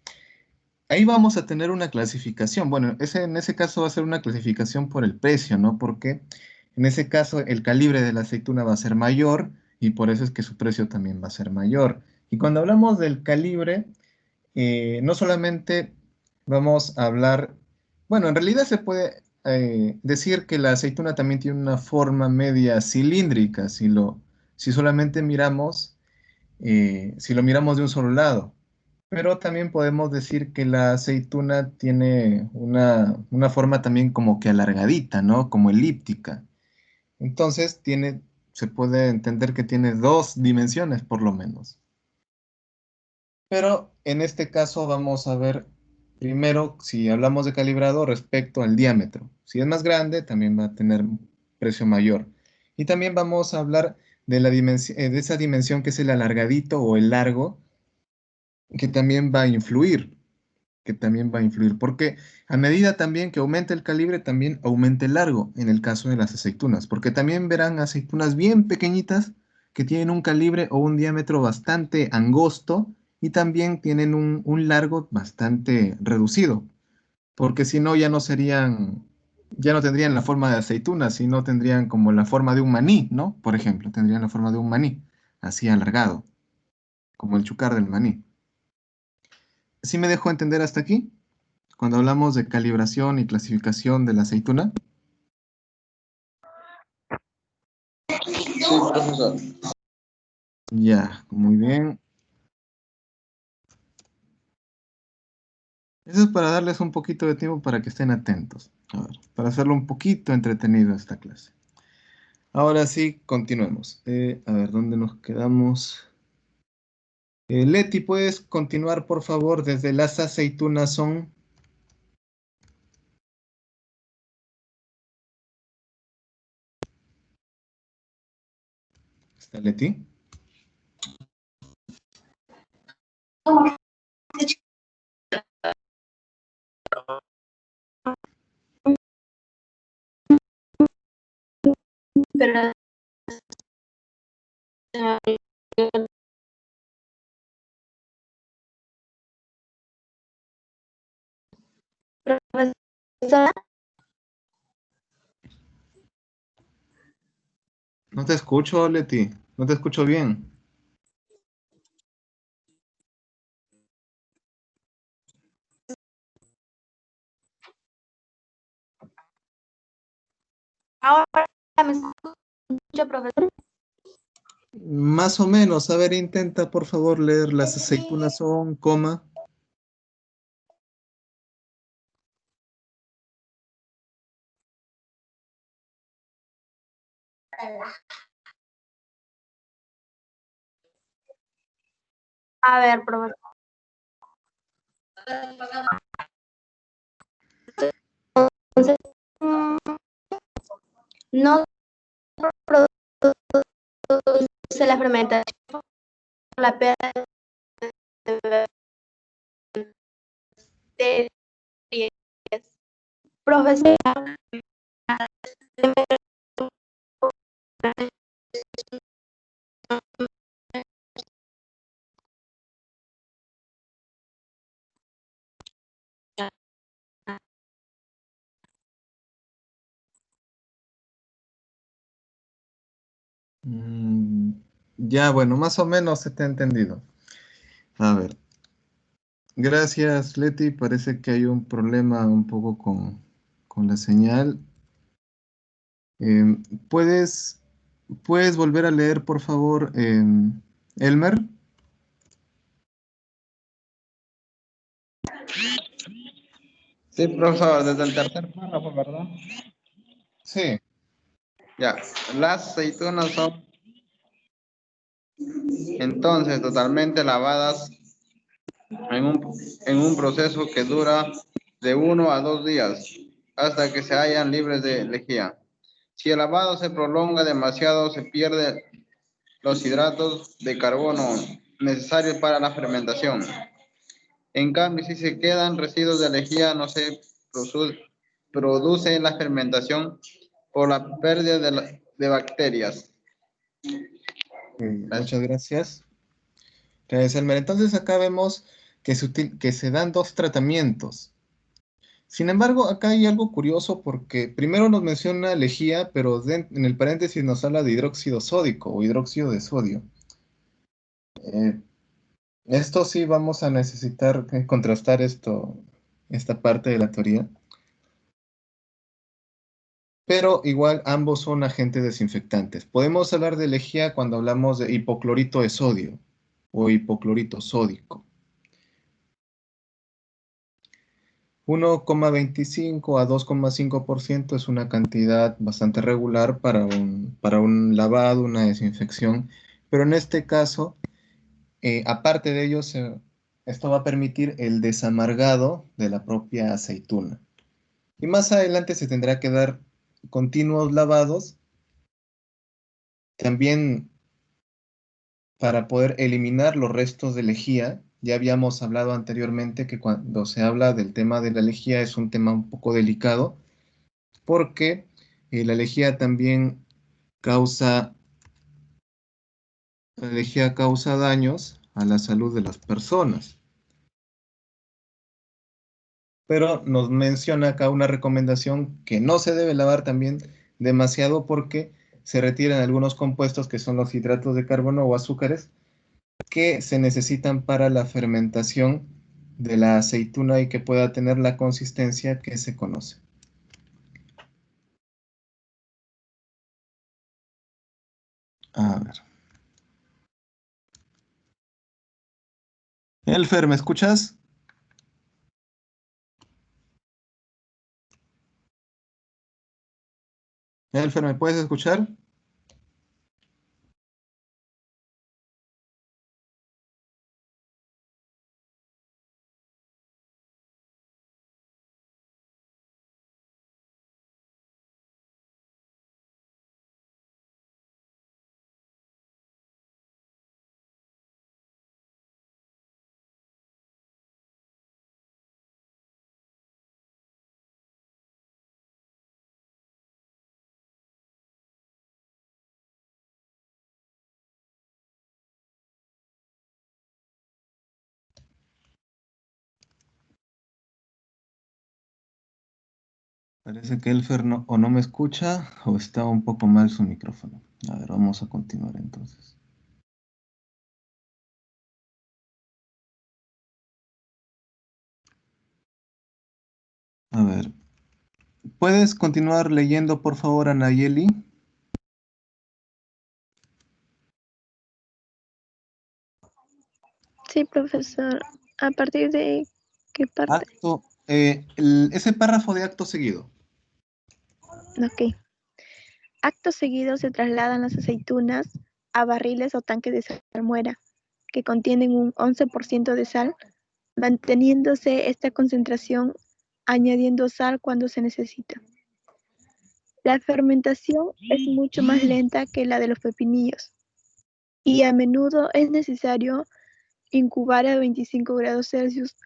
ahí vamos a tener una clasificación. Bueno, en ese caso va a ser una clasificación por el precio, ¿no? Porque en ese caso el calibre de la aceituna va a ser mayor y por eso es que su precio también va a ser mayor. Y cuando hablamos del calibre, no solamente vamos a hablar, bueno, en realidad se puede decir que la aceituna también tiene una forma media cilíndrica si solamente si lo miramos de un solo lado. Pero también podemos decir que la aceituna tiene una forma también como que alargadita, ¿no? Como elíptica. Entonces se puede entender que tiene dos dimensiones por lo menos. Pero en este caso vamos a ver primero si hablamos de calibrado respecto al diámetro. Si es más grande, también va a tener un precio mayor. Y también vamos a hablar de esa dimensión que es el alargadito o el largo, que también va a influir, porque a medida también que aumenta el calibre, también aumenta el largo en el caso de las aceitunas, porque también verán aceitunas bien pequeñitas que tienen un calibre o un diámetro bastante angosto y también tienen un largo bastante reducido, porque si no ya no tendrían la forma de aceitunas, sino tendrían como la forma de un maní, ¿no? Por ejemplo, tendrían la forma de un maní, así alargado, como el chucar del maní. ¿Sí me dejo entender hasta aquí? Cuando hablamos de calibración y clasificación de la aceituna. Sí, profesor. Ya, muy bien. Eso es para darles un poquito de tiempo para que estén atentos. A ver, para hacerlo un poquito entretenido esta clase. Ahora sí, continuemos. A ver, ¿dónde nos quedamos? Leti, ¿puedes continuar, por favor, desde las aceitunas son? ¿Está Leti? Pero profesora, No te escucho, Leti. No te escucho bien. ahora me escucha, profesor. Más o menos. A ver, intenta, por favor, leer las aceitunas son, coma. A ver, profesor. Entonces, no produce la fermentación, la pérdida de bacterias. Profesor, Mm, ya, bueno, más o menos se te ha entendido. A ver, gracias, Leti. Parece que hay un problema un poco con la señal. Em, ¿puedes, ¿puedes volver a leer, por favor, Elmer? Sí, profesor, desde el tercer párrafo, ¿verdad? Sí. Ya, las aceitunas son entonces totalmente lavadas en un proceso que dura de 1 a 2 días hasta que se hayan libres de lejía. Si el lavado se prolonga demasiado, se pierden los hidratos de carbono necesarios para la fermentación. En cambio, si se quedan residuos de lejía, no se produce la fermentación por la pérdida de bacterias. Muchas gracias. Gracias, Elmer. Entonces acá vemos que se dan dos tratamientos. Sin embargo, acá hay algo curioso porque primero nos menciona lejía, pero en el paréntesis nos habla de hidróxido sódico o hidróxido de sodio. Eh, Esto sí vamos a necesitar contrastar esta parte de la teoría. Pero igual ambos son agentes desinfectantes. Podemos hablar de lejía cuando hablamos de hipoclorito de sodio o hipoclorito sódico. 1,25 a 2,5% es una cantidad bastante regular para un lavado, una desinfección, pero en este caso, aparte de ello, esto va a permitir el desamargado de la propia aceituna. Y más adelante se tendrá que dar continuos lavados, también para poder eliminar los restos de lejía. Ya habíamos hablado anteriormente que cuando se habla del tema de la lejía es un tema un poco delicado, porque la lejía también causa, la lejía causa daños a la salud de las personas. Pero nos menciona acá una recomendación que no se debe lavar también demasiado porque se retiran algunos compuestos que son los hidratos de carbono o azúcares que se necesitan para la fermentación de la aceituna y que pueda tener la consistencia que se conoce. A ver. Elfer, ¿me escuchas? Elfer, ¿me puedes escuchar? Parece que Elfer o no me escucha o está un poco mal su micrófono. A ver, vamos a continuar entonces. A ver, ¿puedes continuar leyendo, por favor, Anayeli? Sí, profesor. ¿A partir de qué parte? Acto, ese párrafo de acto seguido. Ok. Acto seguido se trasladan las aceitunas a barriles o tanques de salmuera que contienen un 11% de sal, manteniéndose esta concentración, añadiendo sal cuando se necesita. La fermentación es mucho más lenta que la de los pepinillos y a menudo es necesario incubar a 25 grados Celsius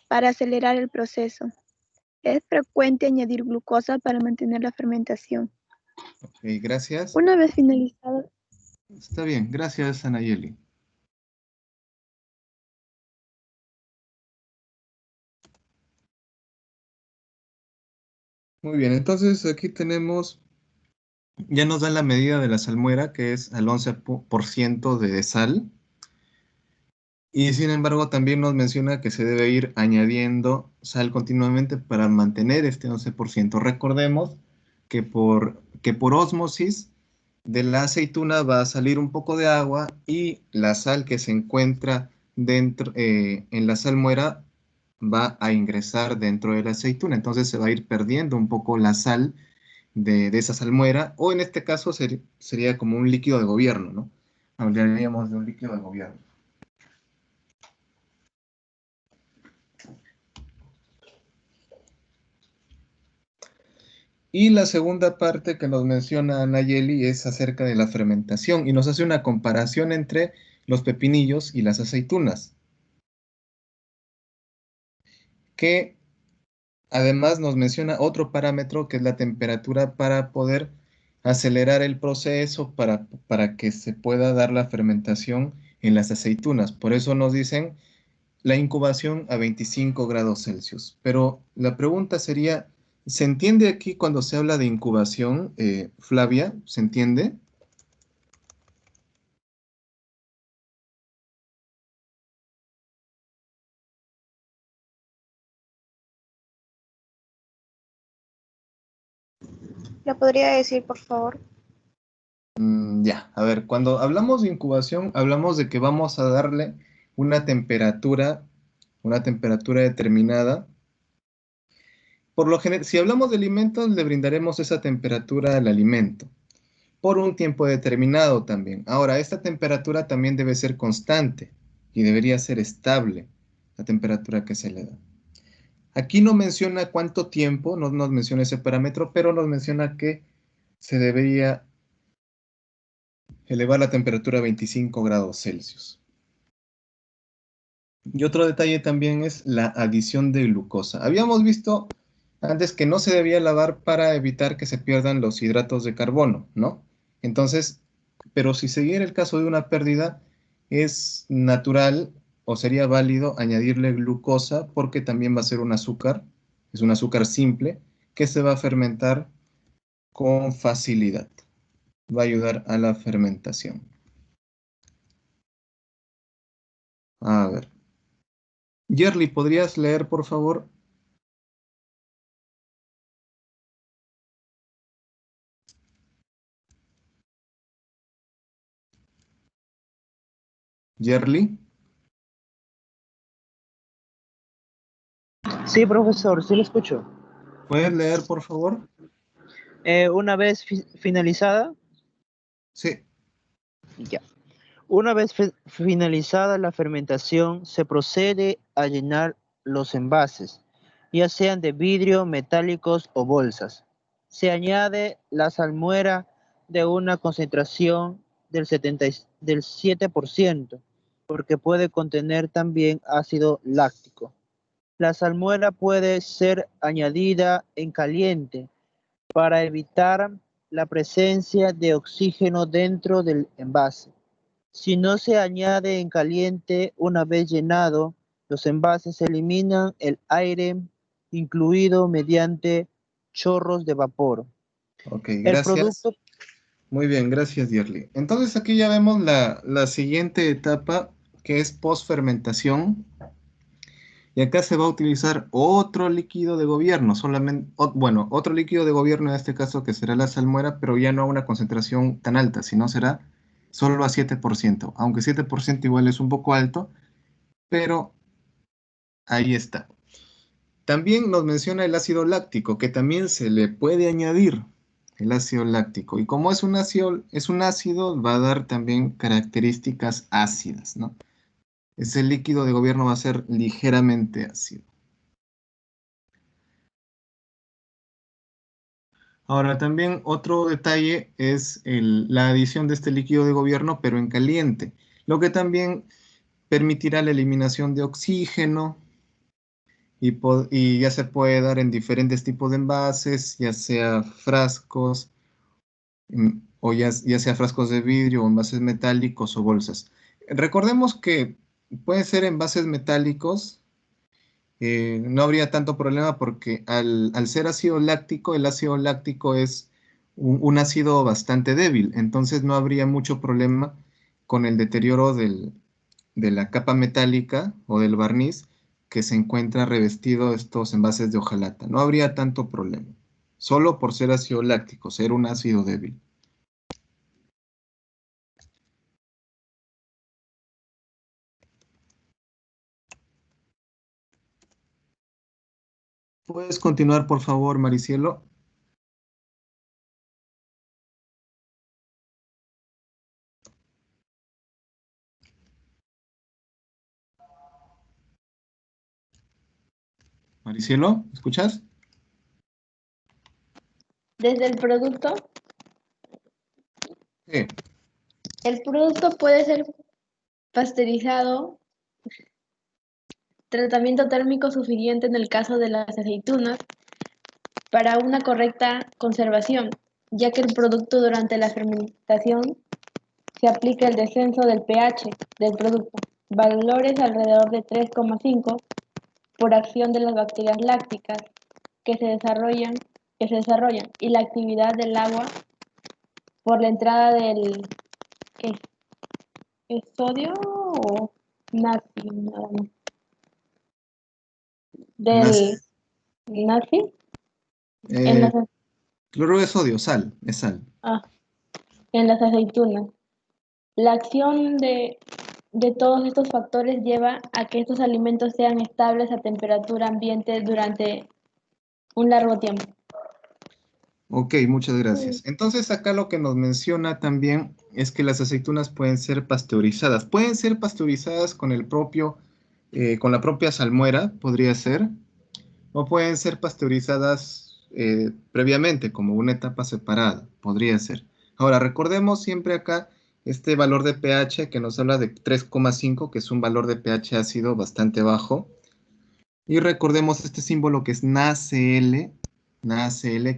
para acelerar el proceso. Es frecuente añadir glucosa para mantener la fermentación. Ok, gracias. Una vez finalizado. Está bien, gracias, Anayeli. Muy bien, entonces aquí tenemos, ya nos dan la medida de la salmuera, que es al 11% de sal. Y sin embargo, también nos menciona que se debe ir añadiendo sal continuamente para mantener este 11%. Recordemos que por ósmosis de la aceituna va a salir un poco de agua y la sal que se encuentra dentro, en la salmuera va a ingresar dentro de la aceituna. Entonces se va a ir perdiendo un poco la sal de esa salmuera, o en este caso sería como un líquido de gobierno, ¿no? Hablaríamos de un líquido de gobierno. Y la segunda parte que nos menciona Nayeli es acerca de la fermentación y nos hace una comparación entre los pepinillos y las aceitunas, que además nos menciona otro parámetro que es la temperatura para poder acelerar el proceso para que se pueda dar la fermentación en las aceitunas. Por eso nos dicen la incubación a 25 grados Celsius. Pero la pregunta sería, ¿se entiende aquí cuando se habla de incubación, Flavia? ¿Se entiende? ¿Lo podría decir, por favor? Ya, a ver, cuando hablamos de incubación, hablamos de que vamos a darle una temperatura determinada. Por lo general, si hablamos de alimentos, le brindaremos esa temperatura al alimento, por un tiempo determinado también. Ahora, esta temperatura también debe ser constante y debería ser estable, la temperatura que se le da. Aquí no menciona cuánto tiempo, no nos menciona ese parámetro, pero nos menciona que se debería elevar la temperatura a 25 grados Celsius. Y otro detalle también es la adición de glucosa. Habíamos visto antes que no se debía lavar para evitar que se pierdan los hidratos de carbono, ¿no? Entonces, pero si se diera el caso de una pérdida, es natural o sería válido añadirle glucosa porque también va a ser un azúcar, es un azúcar simple que se va a fermentar con facilidad. Va a ayudar a la fermentación. A ver. Yerli, ¿podrías leer, por favor? Yerli, Sí, profesor, sí lo escucho. ¿puedes leer, por favor? Una vez finalizada, Sí. ya. Una vez finalizada la fermentación, se procede a llenar los envases, ya sean de vidrio, metálicos o bolsas. Se añade la salmuera de una concentración del 7%, porque puede contener también ácido láctico. La salmuera puede ser añadida en caliente para evitar la presencia de oxígeno dentro del envase. Si no se añade en caliente, una vez llenado, los envases eliminan el aire, incluido mediante chorros de vapor. Ok, El gracias. producto, Muy bien, gracias, Yerli. Entonces aquí ya vemos la siguiente etapa, que es posfermentación. Y acá se va a utilizar otro líquido de gobierno, solamente, bueno, otro líquido de gobierno en este caso que será la salmuera, pero ya no a una concentración tan alta, sino será solo a 7%, aunque 7% igual es un poco alto, pero ahí está. También nos menciona el ácido láctico, que también se le puede añadir el ácido láctico. Y como es un ácido, va a dar también características ácidas, ¿no? Ese líquido de gobierno va a ser ligeramente ácido. Ahora, también otro detalle es la adición de este líquido de gobierno, pero en caliente, lo que también permitirá la eliminación de oxígeno y ya se puede dar en diferentes tipos de envases, ya sea frascos, o ya sea frascos de vidrio o envases metálicos o bolsas. Recordemos que pueden ser envases metálicos, no habría tanto problema porque al ser ácido láctico, el ácido láctico es un ácido bastante débil, entonces no habría mucho problema con el deterioro de la capa metálica o del barniz que se encuentra revestido de estos envases de hojalata. No habría tanto problema, solo por ser ácido láctico, ser un ácido débil. ¿Puedes continuar, por favor, Maricielo? Maricielo, ¿escuchas? Desde el producto, Sí. el producto puede ser pasteurizado, tratamiento térmico suficiente en el caso de las aceitunas para una correcta conservación, ya que el producto durante la fermentación se aplica el descenso del pH del producto, valores alrededor de 3,5 por acción de las bacterias lácticas que se desarrollan y la actividad del agua por la entrada del ¿qué? ¿Es sodio o natri? Nada más. Del Nas- natri en eh, las, cloruro de sodio, sal, es sal. en las aceitunas. La acción de todos estos factores lleva a que estos alimentos sean estables a temperatura ambiente durante un largo tiempo. Ok, muchas gracias. Entonces acá lo que nos menciona también es que las aceitunas pueden ser pasteurizadas. Pueden ser pasteurizadas con con la propia salmuera, podría ser, o pueden ser pasteurizadas previamente, como una etapa separada, podría ser. Ahora, recordemos siempre acá este valor de pH que nos habla de 3,5, que es un valor de pH ácido bastante bajo. Y recordemos este símbolo que es NaCl,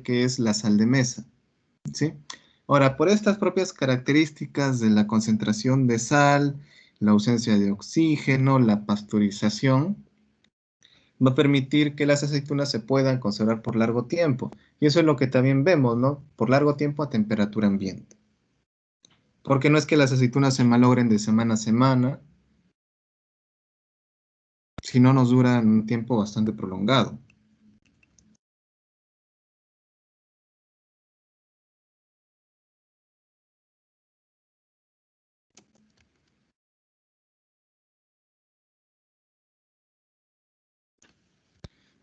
que es la sal de mesa, ¿sí? Ahora, por estas propias características de la concentración de sal, la ausencia de oxígeno, la pasteurización, va a permitir que las aceitunas se puedan conservar por largo tiempo. Y eso es lo que también vemos, ¿no? Por largo tiempo a temperatura ambiente. Porque no es que las aceitunas se malogren de semana a semana, sino nos duran un tiempo bastante prolongado.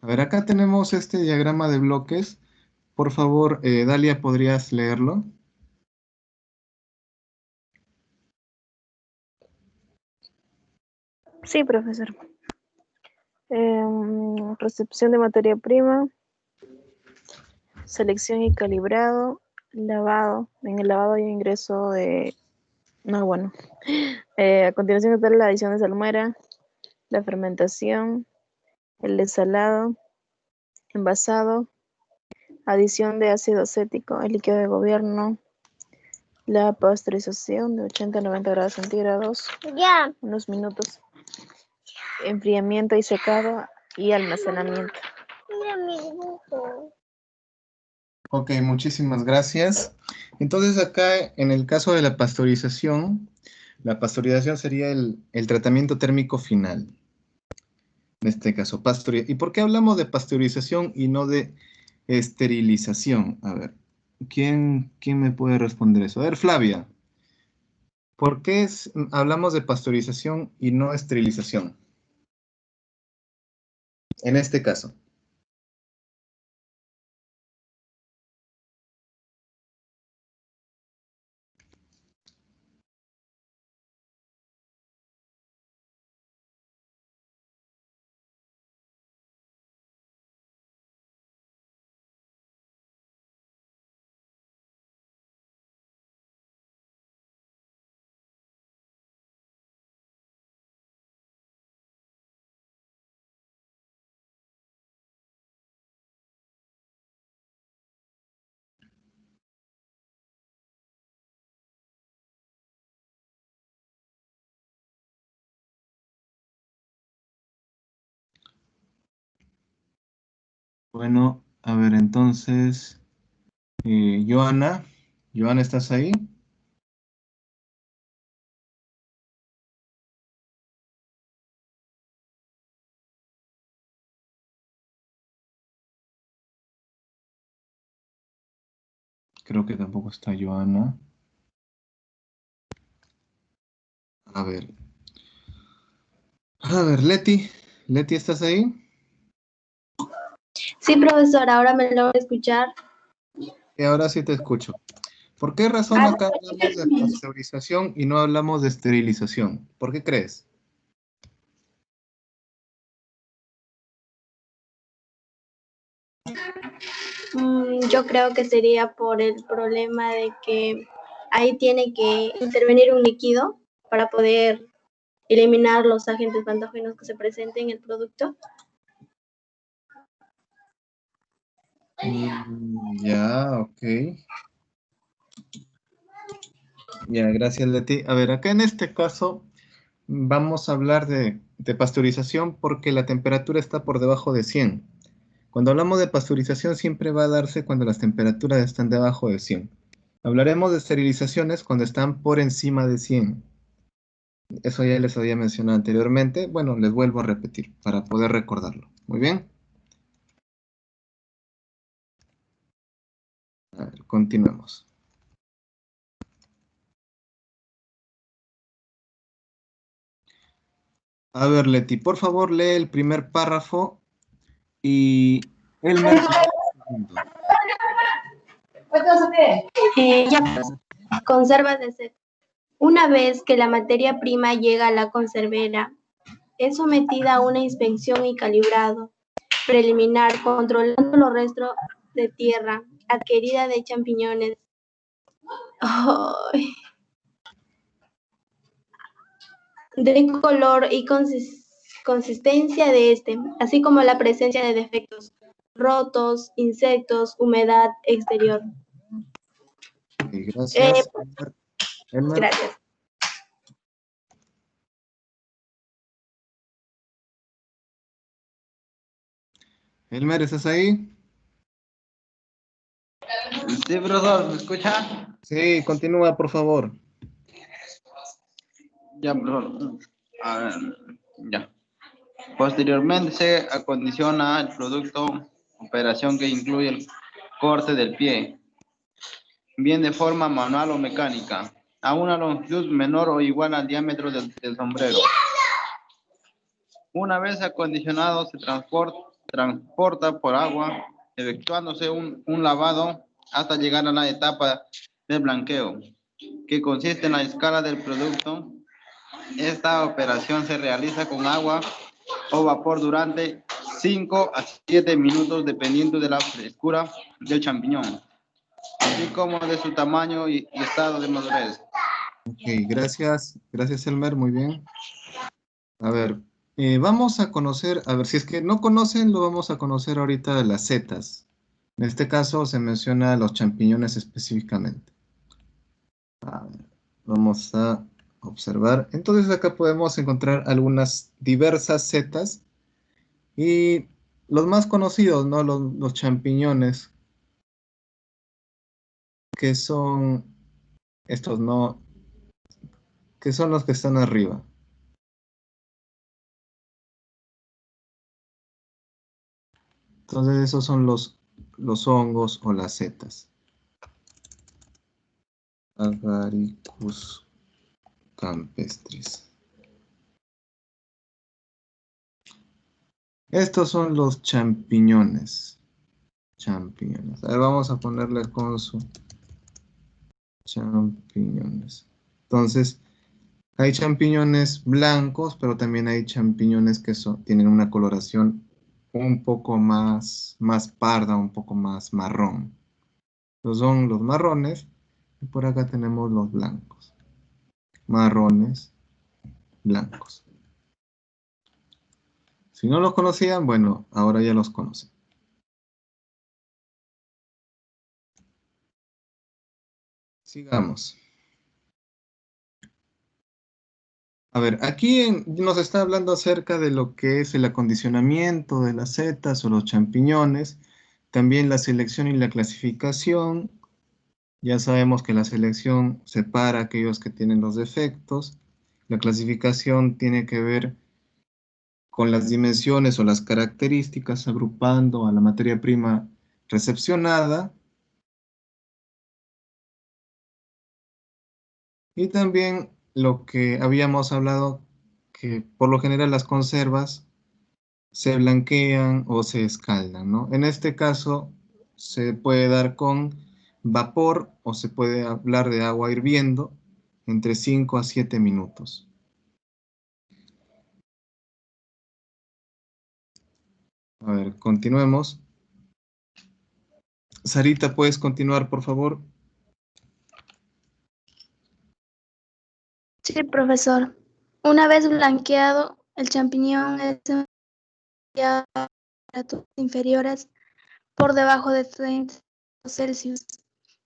A ver, acá tenemos este diagrama de bloques. Por favor, Dalia, ¿podrías leerlo? Sí, profesor. Recepción de materia prima, selección y calibrado, lavado. En el lavado hay ingreso de... No, bueno. A continuación está la adición de salmuera, la fermentación, el desalado, envasado, adición de ácido acético, el líquido de gobierno, la pasteurización de 80 a 90 grados centígrados, unos minutos, enfriamiento y secado y almacenamiento. Ok, muchísimas gracias. Entonces acá en el caso de la pasteurización sería el tratamiento térmico final. En este caso, ¿Y por qué hablamos de pasteurización y no de esterilización? A ver, ¿quién me puede responder eso? A ver, Flavia, ¿por qué hablamos de pasteurización y no esterilización? En este caso. Bueno, a ver, entonces, Joana, ¿estás ahí? Creo que tampoco está Joana. A ver. A ver, Leti, ¿estás ahí? Sí, profesor, ahora me logra escuchar. Y ahora sí te escucho. ¿Por qué razón acá hablamos de pasteurización y no hablamos de esterilización? ¿Por qué crees? Yo creo que sería por el problema de que ahí tiene que intervenir un líquido para poder eliminar los agentes patógenos que se presenten en el producto. Ya, ok. Ya, gracias, Leti. A ver, acá en este caso vamos a hablar de pasteurización porque la temperatura está por debajo de 100. Cuando hablamos de pasteurización siempre va a darse cuando las temperaturas están debajo de 100. Hablaremos de esterilizaciones cuando están por encima de 100. Eso ya les había mencionado anteriormente. Bueno, les vuelvo a repetir para poder recordarlo. Muy bien. A ver, continuemos. A ver, Leti, por favor, lee el primer párrafo y Elmer. Conserva de sed. Una vez que la materia prima llega a la conservera, es sometida a una inspección y calibrado preliminar, controlando los restos de tierra adquirida de champiñones. Ay. de color y consistencia de este, así como la presencia de defectos, rotos, insectos, humedad exterior. Gracias. Elmer. Gracias. Elmer, ¿estás ahí? Sí, profesor, ¿me escucha? Sí, continúa, por favor. Ya, profesor. A ver, ya. Posteriormente se acondiciona el producto, operación que incluye el corte del pie, bien de forma manual o mecánica, a una longitud menor o igual al diámetro del sombrero. Una vez acondicionado, se transporta por agua, efectuándose un lavado hasta llegar a la etapa de blanqueo, que consiste en la escala del producto. Esta operación se realiza con agua o vapor durante 5 a 7 minutos, dependiendo de la frescura del champiñón, así como de su tamaño y estado de madurez. Ok, gracias. Gracias, Elmer, muy bien. A ver, vamos a conocer, a ver, si es que no conocen, lo vamos a conocer ahorita de las setas. En este caso se menciona los champiñones específicamente. A ver, vamos a observar. Entonces acá podemos encontrar algunas diversas setas y los más conocidos, ¿no? Los champiñones, que son estos, ¿no? Que son los que están arriba. Entonces esos son los hongos o las setas. Agaricus campestris. Estos son los champiñones. Champiñones. A ver, vamos a ponerle con su champiñones. Entonces, hay champiñones blancos, pero también hay champiñones que tienen una coloración un poco más parda, un poco más marrón. Estos son los marrones y por acá tenemos los blancos. Marrones, blancos. Si no los conocían, bueno, ahora ya los conocen. Sigamos. A ver, aquí nos está hablando acerca de lo que es el acondicionamiento de las setas o los champiñones, también la selección y la clasificación. Ya sabemos que la selección separa a aquellos que tienen los defectos. La clasificación tiene que ver con las dimensiones o las características, agrupando a la materia prima recepcionada. Y también lo que habíamos hablado, que por lo general las conservas se blanquean o se escaldan, ¿no? En este caso se puede dar con vapor o se puede hablar de agua hirviendo entre 5 a 7 minutos. A ver, continuemos. Sarita, ¿puedes continuar, por favor? Sí, profesor. Una vez blanqueado, el champiñón es enviado a temperaturas inferiores por debajo de 30 Celsius.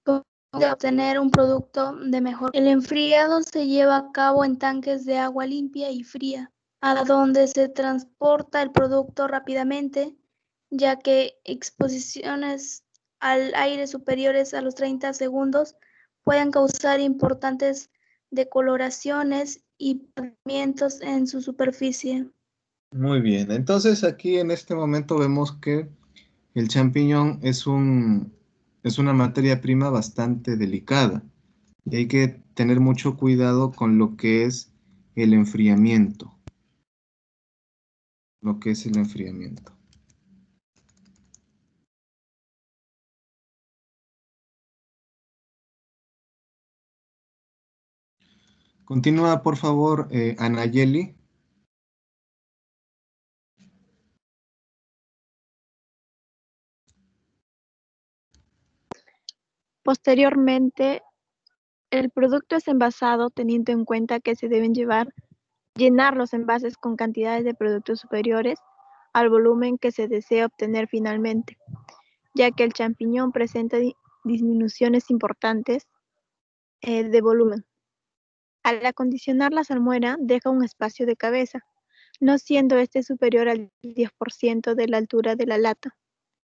Puede obtener un producto de mejor. El enfriado se lleva a cabo en tanques de agua limpia y fría, a donde se transporta el producto rápidamente, ya que exposiciones al aire superiores a los 30 segundos pueden causar importantes decoloraciones y pigmentos en su superficie. Muy bien, entonces aquí en este momento vemos que el champiñón es una materia prima bastante delicada y hay que tener mucho cuidado con lo que es el enfriamiento. Lo que es el enfriamiento. Continúa, por favor, Anayeli. Posteriormente, el producto es envasado teniendo en cuenta que se deben llevar llenar los envases con cantidades de productos superiores al volumen que se desea obtener finalmente, ya que el champiñón presenta disminuciones importantes de volumen. Al acondicionar la salmuera, deja un espacio de cabeza, no siendo este superior al 10% de la altura de la lata.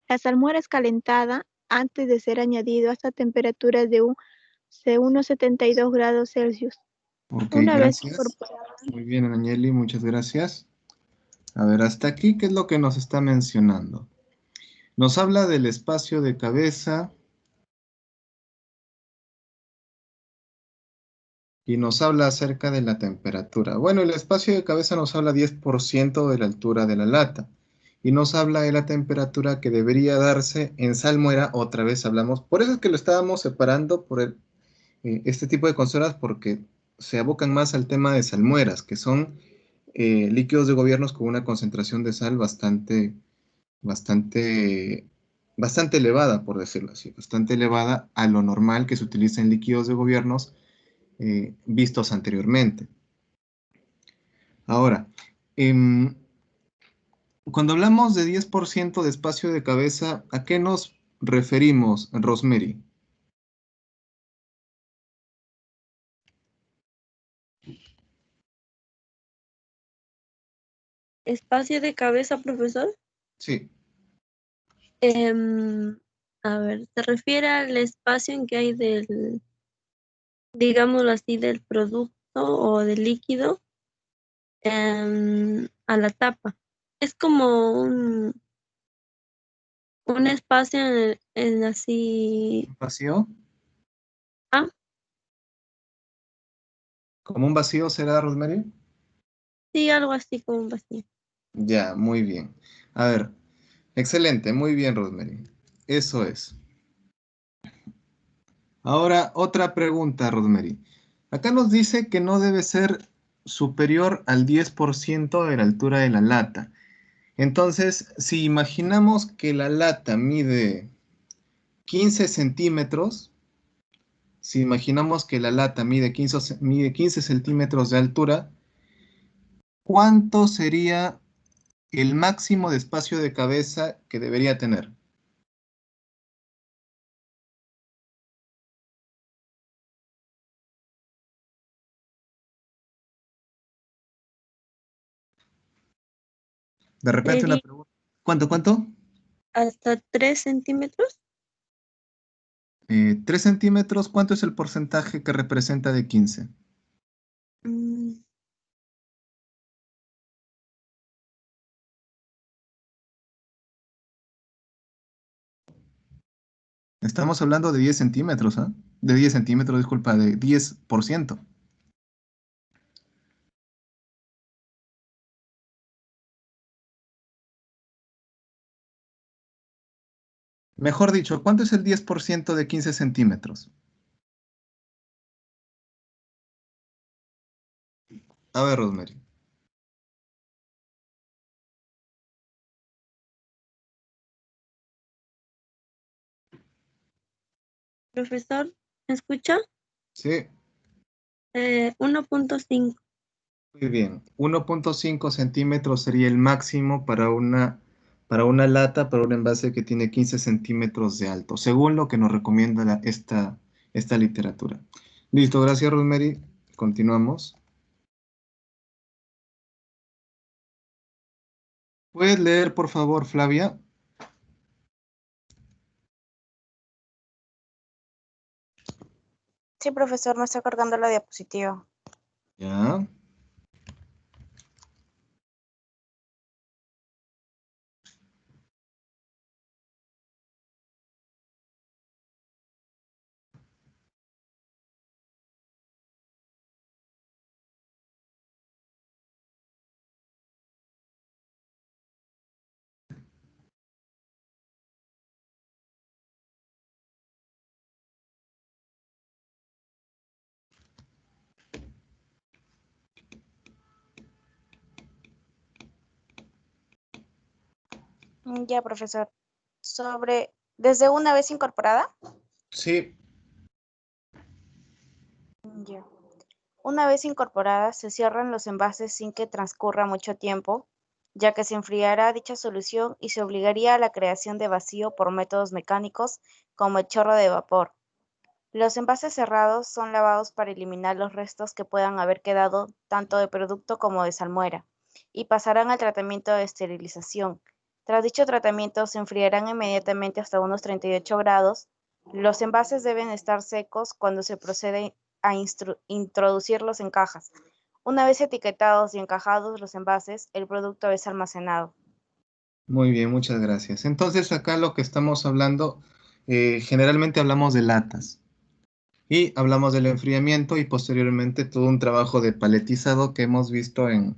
La salmuera es calentada antes de ser añadido hasta temperaturas de unos 72 grados Celsius. Ok, Una vez gracias. Muy bien, Anayeli, muchas gracias. A ver, hasta aquí, ¿qué es lo que nos está mencionando? Nos habla del espacio de cabeza y nos habla acerca de la temperatura. Bueno, el espacio de cabeza nos habla 10% de la altura de la lata y nos habla de la temperatura que debería darse en salmuera. Otra vez hablamos, por eso es que lo estábamos separando por este tipo de consolas, porque se abocan más al tema de salmueras, que son líquidos de gobiernos con una concentración de sal bastante, bastante elevada, por decirlo así, bastante elevada a lo normal que se utiliza en líquidos de gobiernos vistos anteriormente. Ahora, cuando hablamos de 10% de espacio de cabeza, ¿a qué nos referimos, Rosemary? Espacio de cabeza, profesor. Sí. A ver, se refiere al espacio en que hay del, digámoslo así, del producto o del líquido a la tapa. Es como un espacio en así. ¿Vacío? Ah, ¿Como un vacío será, Rosemary? sí, algo así como un vacío. Ya, muy bien. A ver, excelente, muy bien, Rosemary. Eso es. Ahora, otra pregunta, Rosemary. Acá nos dice que no debe ser superior al 10% de la altura de la lata. Entonces, si imaginamos que la lata mide 15 centímetros, si imaginamos que la lata mide 15 centímetros de altura, ¿cuánto sería el máximo de espacio de cabeza que debería tener? De repente una Sería pregunta. ¿Cuánto? hasta 3 centímetros. 3 centímetros, ¿cuánto es el porcentaje que representa de 15? Mm, Estamos hablando de 10 centímetros, ¿ah? De 10 centímetros, disculpa, de 10%. Mejor dicho, ¿cuánto es el 10% de 15 centímetros? A ver, Rosemary. Profesor, ¿me escucha? Sí, 1.5. muy bien. 1.5 centímetros sería el máximo para una lata, para un envase que tiene 15 centímetros de alto, según lo que nos recomienda esta literatura. Listo, gracias, Rosemary. Continuamos. ¿Puedes leer, por favor, Flavia? Sí, profesor, me está cargando la diapositiva. Ya. Ya, profesor. ¿Desde una vez incorporada? Sí, Ya. Una vez incorporadas, se cierran los envases sin que transcurra mucho tiempo, ya que se enfriará dicha solución y se obligaría a la creación de vacío por métodos mecánicos como el chorro de vapor. Los envases cerrados son lavados para eliminar los restos que puedan haber quedado tanto de producto como de salmuera y pasarán al tratamiento de esterilización. Tras dicho tratamiento se enfriarán inmediatamente hasta unos 38 grados. Los envases deben estar secos cuando se procede a introducirlos en cajas. Una vez etiquetados y encajados los envases, el producto es almacenado. Muy bien, muchas gracias. Entonces acá lo que estamos hablando, generalmente hablamos de latas y hablamos del enfriamiento y posteriormente todo un trabajo de paletizado que hemos visto en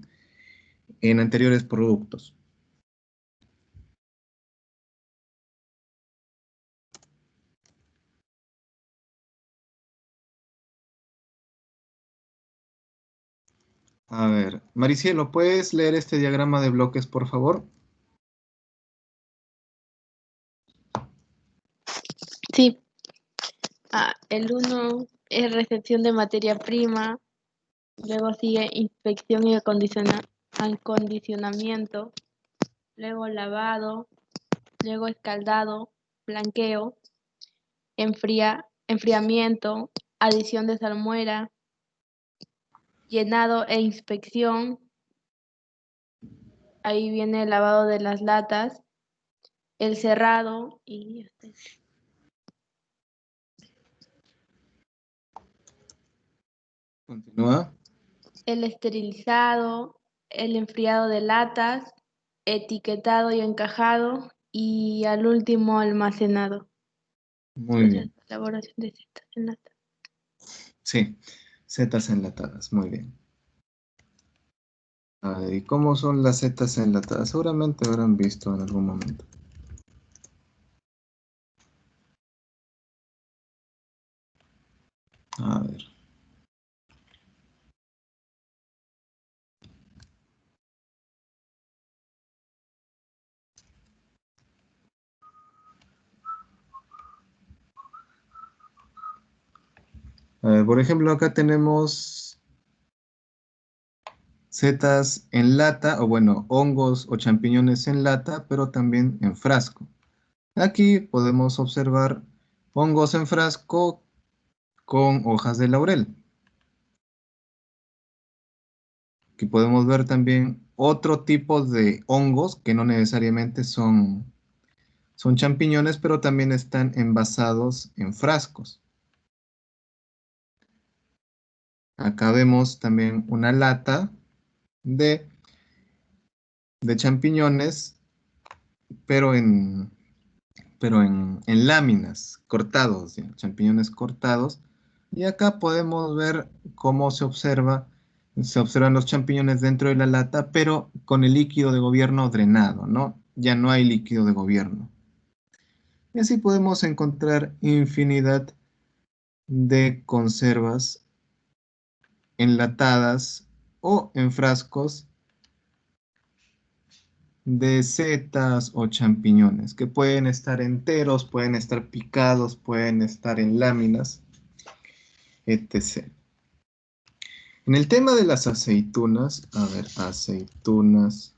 anteriores productos. A ver, Maricielo, ¿puedes leer este diagrama de bloques, por favor? Sí. El 1 es recepción de materia prima, luego sigue inspección y acondicionamiento, luego lavado, luego escaldado, blanqueo, enfriamiento, adición de salmuera, llenado e inspección. Ahí viene el lavado de las latas, el cerrado y Continúa. el esterilizado, el enfriado de latas, etiquetado y encajado y al último almacenado. Muy bien. Elaboración de setas en lata. Sí, setas enlatadas, muy bien. A ver, ¿y cómo son las setas enlatadas? Seguramente habrán visto en algún momento. A ver. A ver, por ejemplo, acá tenemos setas en lata, o bueno, hongos o champiñones en lata, pero también en frasco. Aquí podemos observar hongos en frasco con hojas de laurel. Aquí podemos ver también otro tipo de hongos que no necesariamente son champiñones, pero también están envasados en frascos. Acá vemos también una lata de champiñones, pero en láminas, cortados, ¿ya? Champiñones cortados. Y acá podemos ver cómo se observan los champiñones dentro de la lata, pero con el líquido de gobierno drenado, ¿no? Ya no hay líquido de gobierno. Y así podemos encontrar infinidad de conservas enlatadas o en frascos de setas o champiñones, que pueden estar enteros, pueden estar picados, pueden estar en láminas, etc. En el tema de las aceitunas, a ver, aceitunas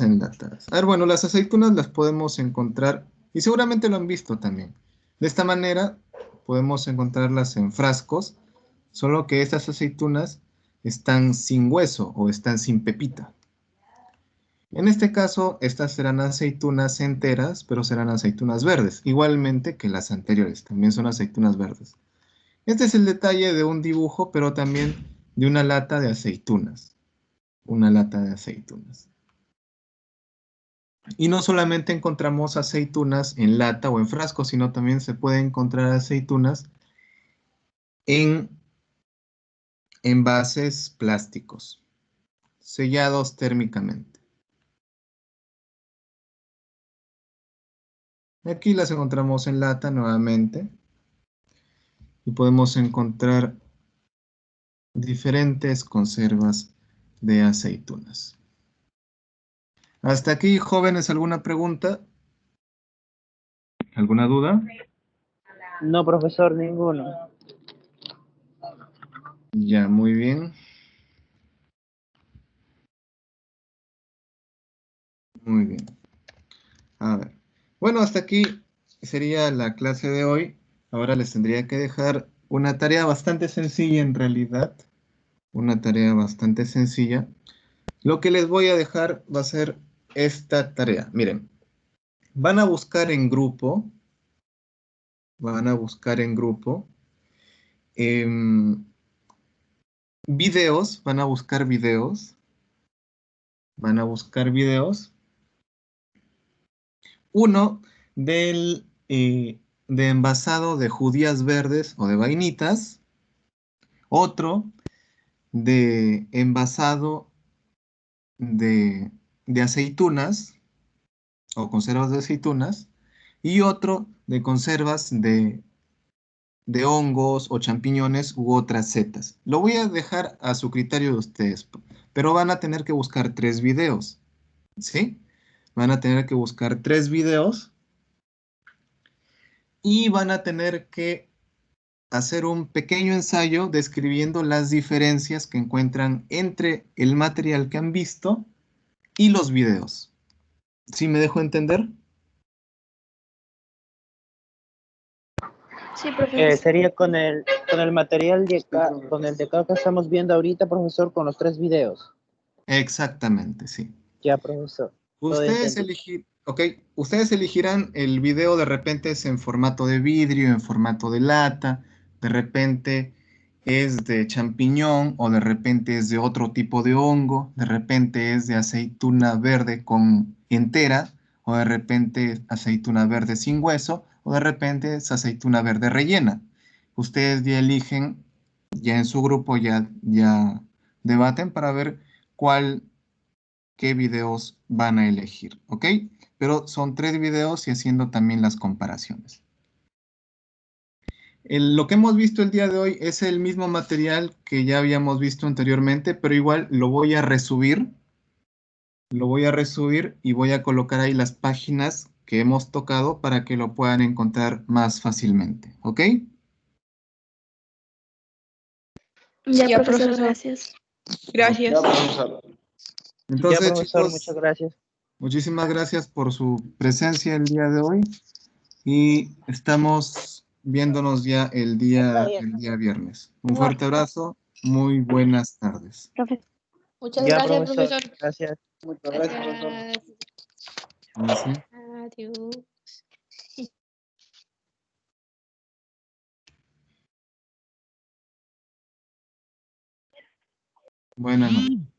enlatadas. A ver, bueno, las aceitunas las podemos encontrar, y seguramente lo han visto también. De esta manera podemos encontrarlas en frascos, solo que estas aceitunas están sin hueso o están sin pepita. En este caso, estas serán aceitunas enteras, pero serán aceitunas verdes, igualmente que las anteriores, también son aceitunas verdes. Este es el detalle de un dibujo, pero también de una lata de aceitunas. Una lata de aceitunas. Y no solamente encontramos aceitunas en lata o en frasco, sino también se puede encontrar aceitunas en envases plásticos, sellados térmicamente. Aquí las encontramos en lata nuevamente. Y podemos encontrar diferentes conservas de aceitunas. Hasta aquí, jóvenes, ¿alguna pregunta? ¿Alguna duda? No, profesor, ninguno. Ya, muy bien. Muy bien. A ver. Bueno, hasta aquí sería la clase de hoy. Ahora les tendría que dejar una tarea bastante sencilla en realidad. Una tarea bastante sencilla. Lo que les voy a dejar va a ser esta tarea. Miren, van a buscar en grupo. Van a buscar en grupo. em, videos. Van a buscar videos. Van a buscar videos. Uno de envasado de judías verdes o de vainitas. Otro de envasado de, de aceitunas o conservas de aceitunas. Y otro de conservas de hongos o champiñones u otras setas. Lo voy a dejar a su criterio de ustedes, pero van a tener que buscar 3 videos, ¿sí? Van a tener que buscar 3 videos y van a tener que hacer un pequeño ensayo describiendo las diferencias que encuentran entre el material que han visto y los videos. ¿Sí me dejo entender? Sí, profesor. Sería con el material de acá, con el de acá que estamos viendo ahorita, profesor, con los 3 videos. Exactamente, sí. Ya, profesor. Todo entendido. Ustedes elegirán el video, de repente es en formato de vidrio, en formato de lata, de repente es de champiñón o de repente es de otro tipo de hongo, de repente es de aceituna verde con entera o de repente aceituna verde sin hueso o de repente es aceituna verde rellena. Ustedes ya eligen, ya en su grupo ya debaten para ver cuál qué videos van a elegir, ¿ok? Pero son 3 videos y haciendo también las comparaciones. Lo que hemos visto el día de hoy es el mismo material que ya habíamos visto anteriormente, pero igual lo voy a resubir. Lo voy a resubir y voy a colocar ahí las páginas que hemos tocado para que lo puedan encontrar más fácilmente, ¿ok? Ya, Ya, profesor, profesor. gracias. Gracias. Ya, profesor. Ya, Entonces, profesor, muchas chicos, gracias. muchísimas gracias por su presencia el día de hoy. Y estamos viéndonos ya el día viernes. Un fuerte abrazo, muy buenas tardes. Muchas Ya, gracias, profesor. profesor. Gracias. Muchas gracias, profesor. Gracias. Así. Adiós. Buenas noches.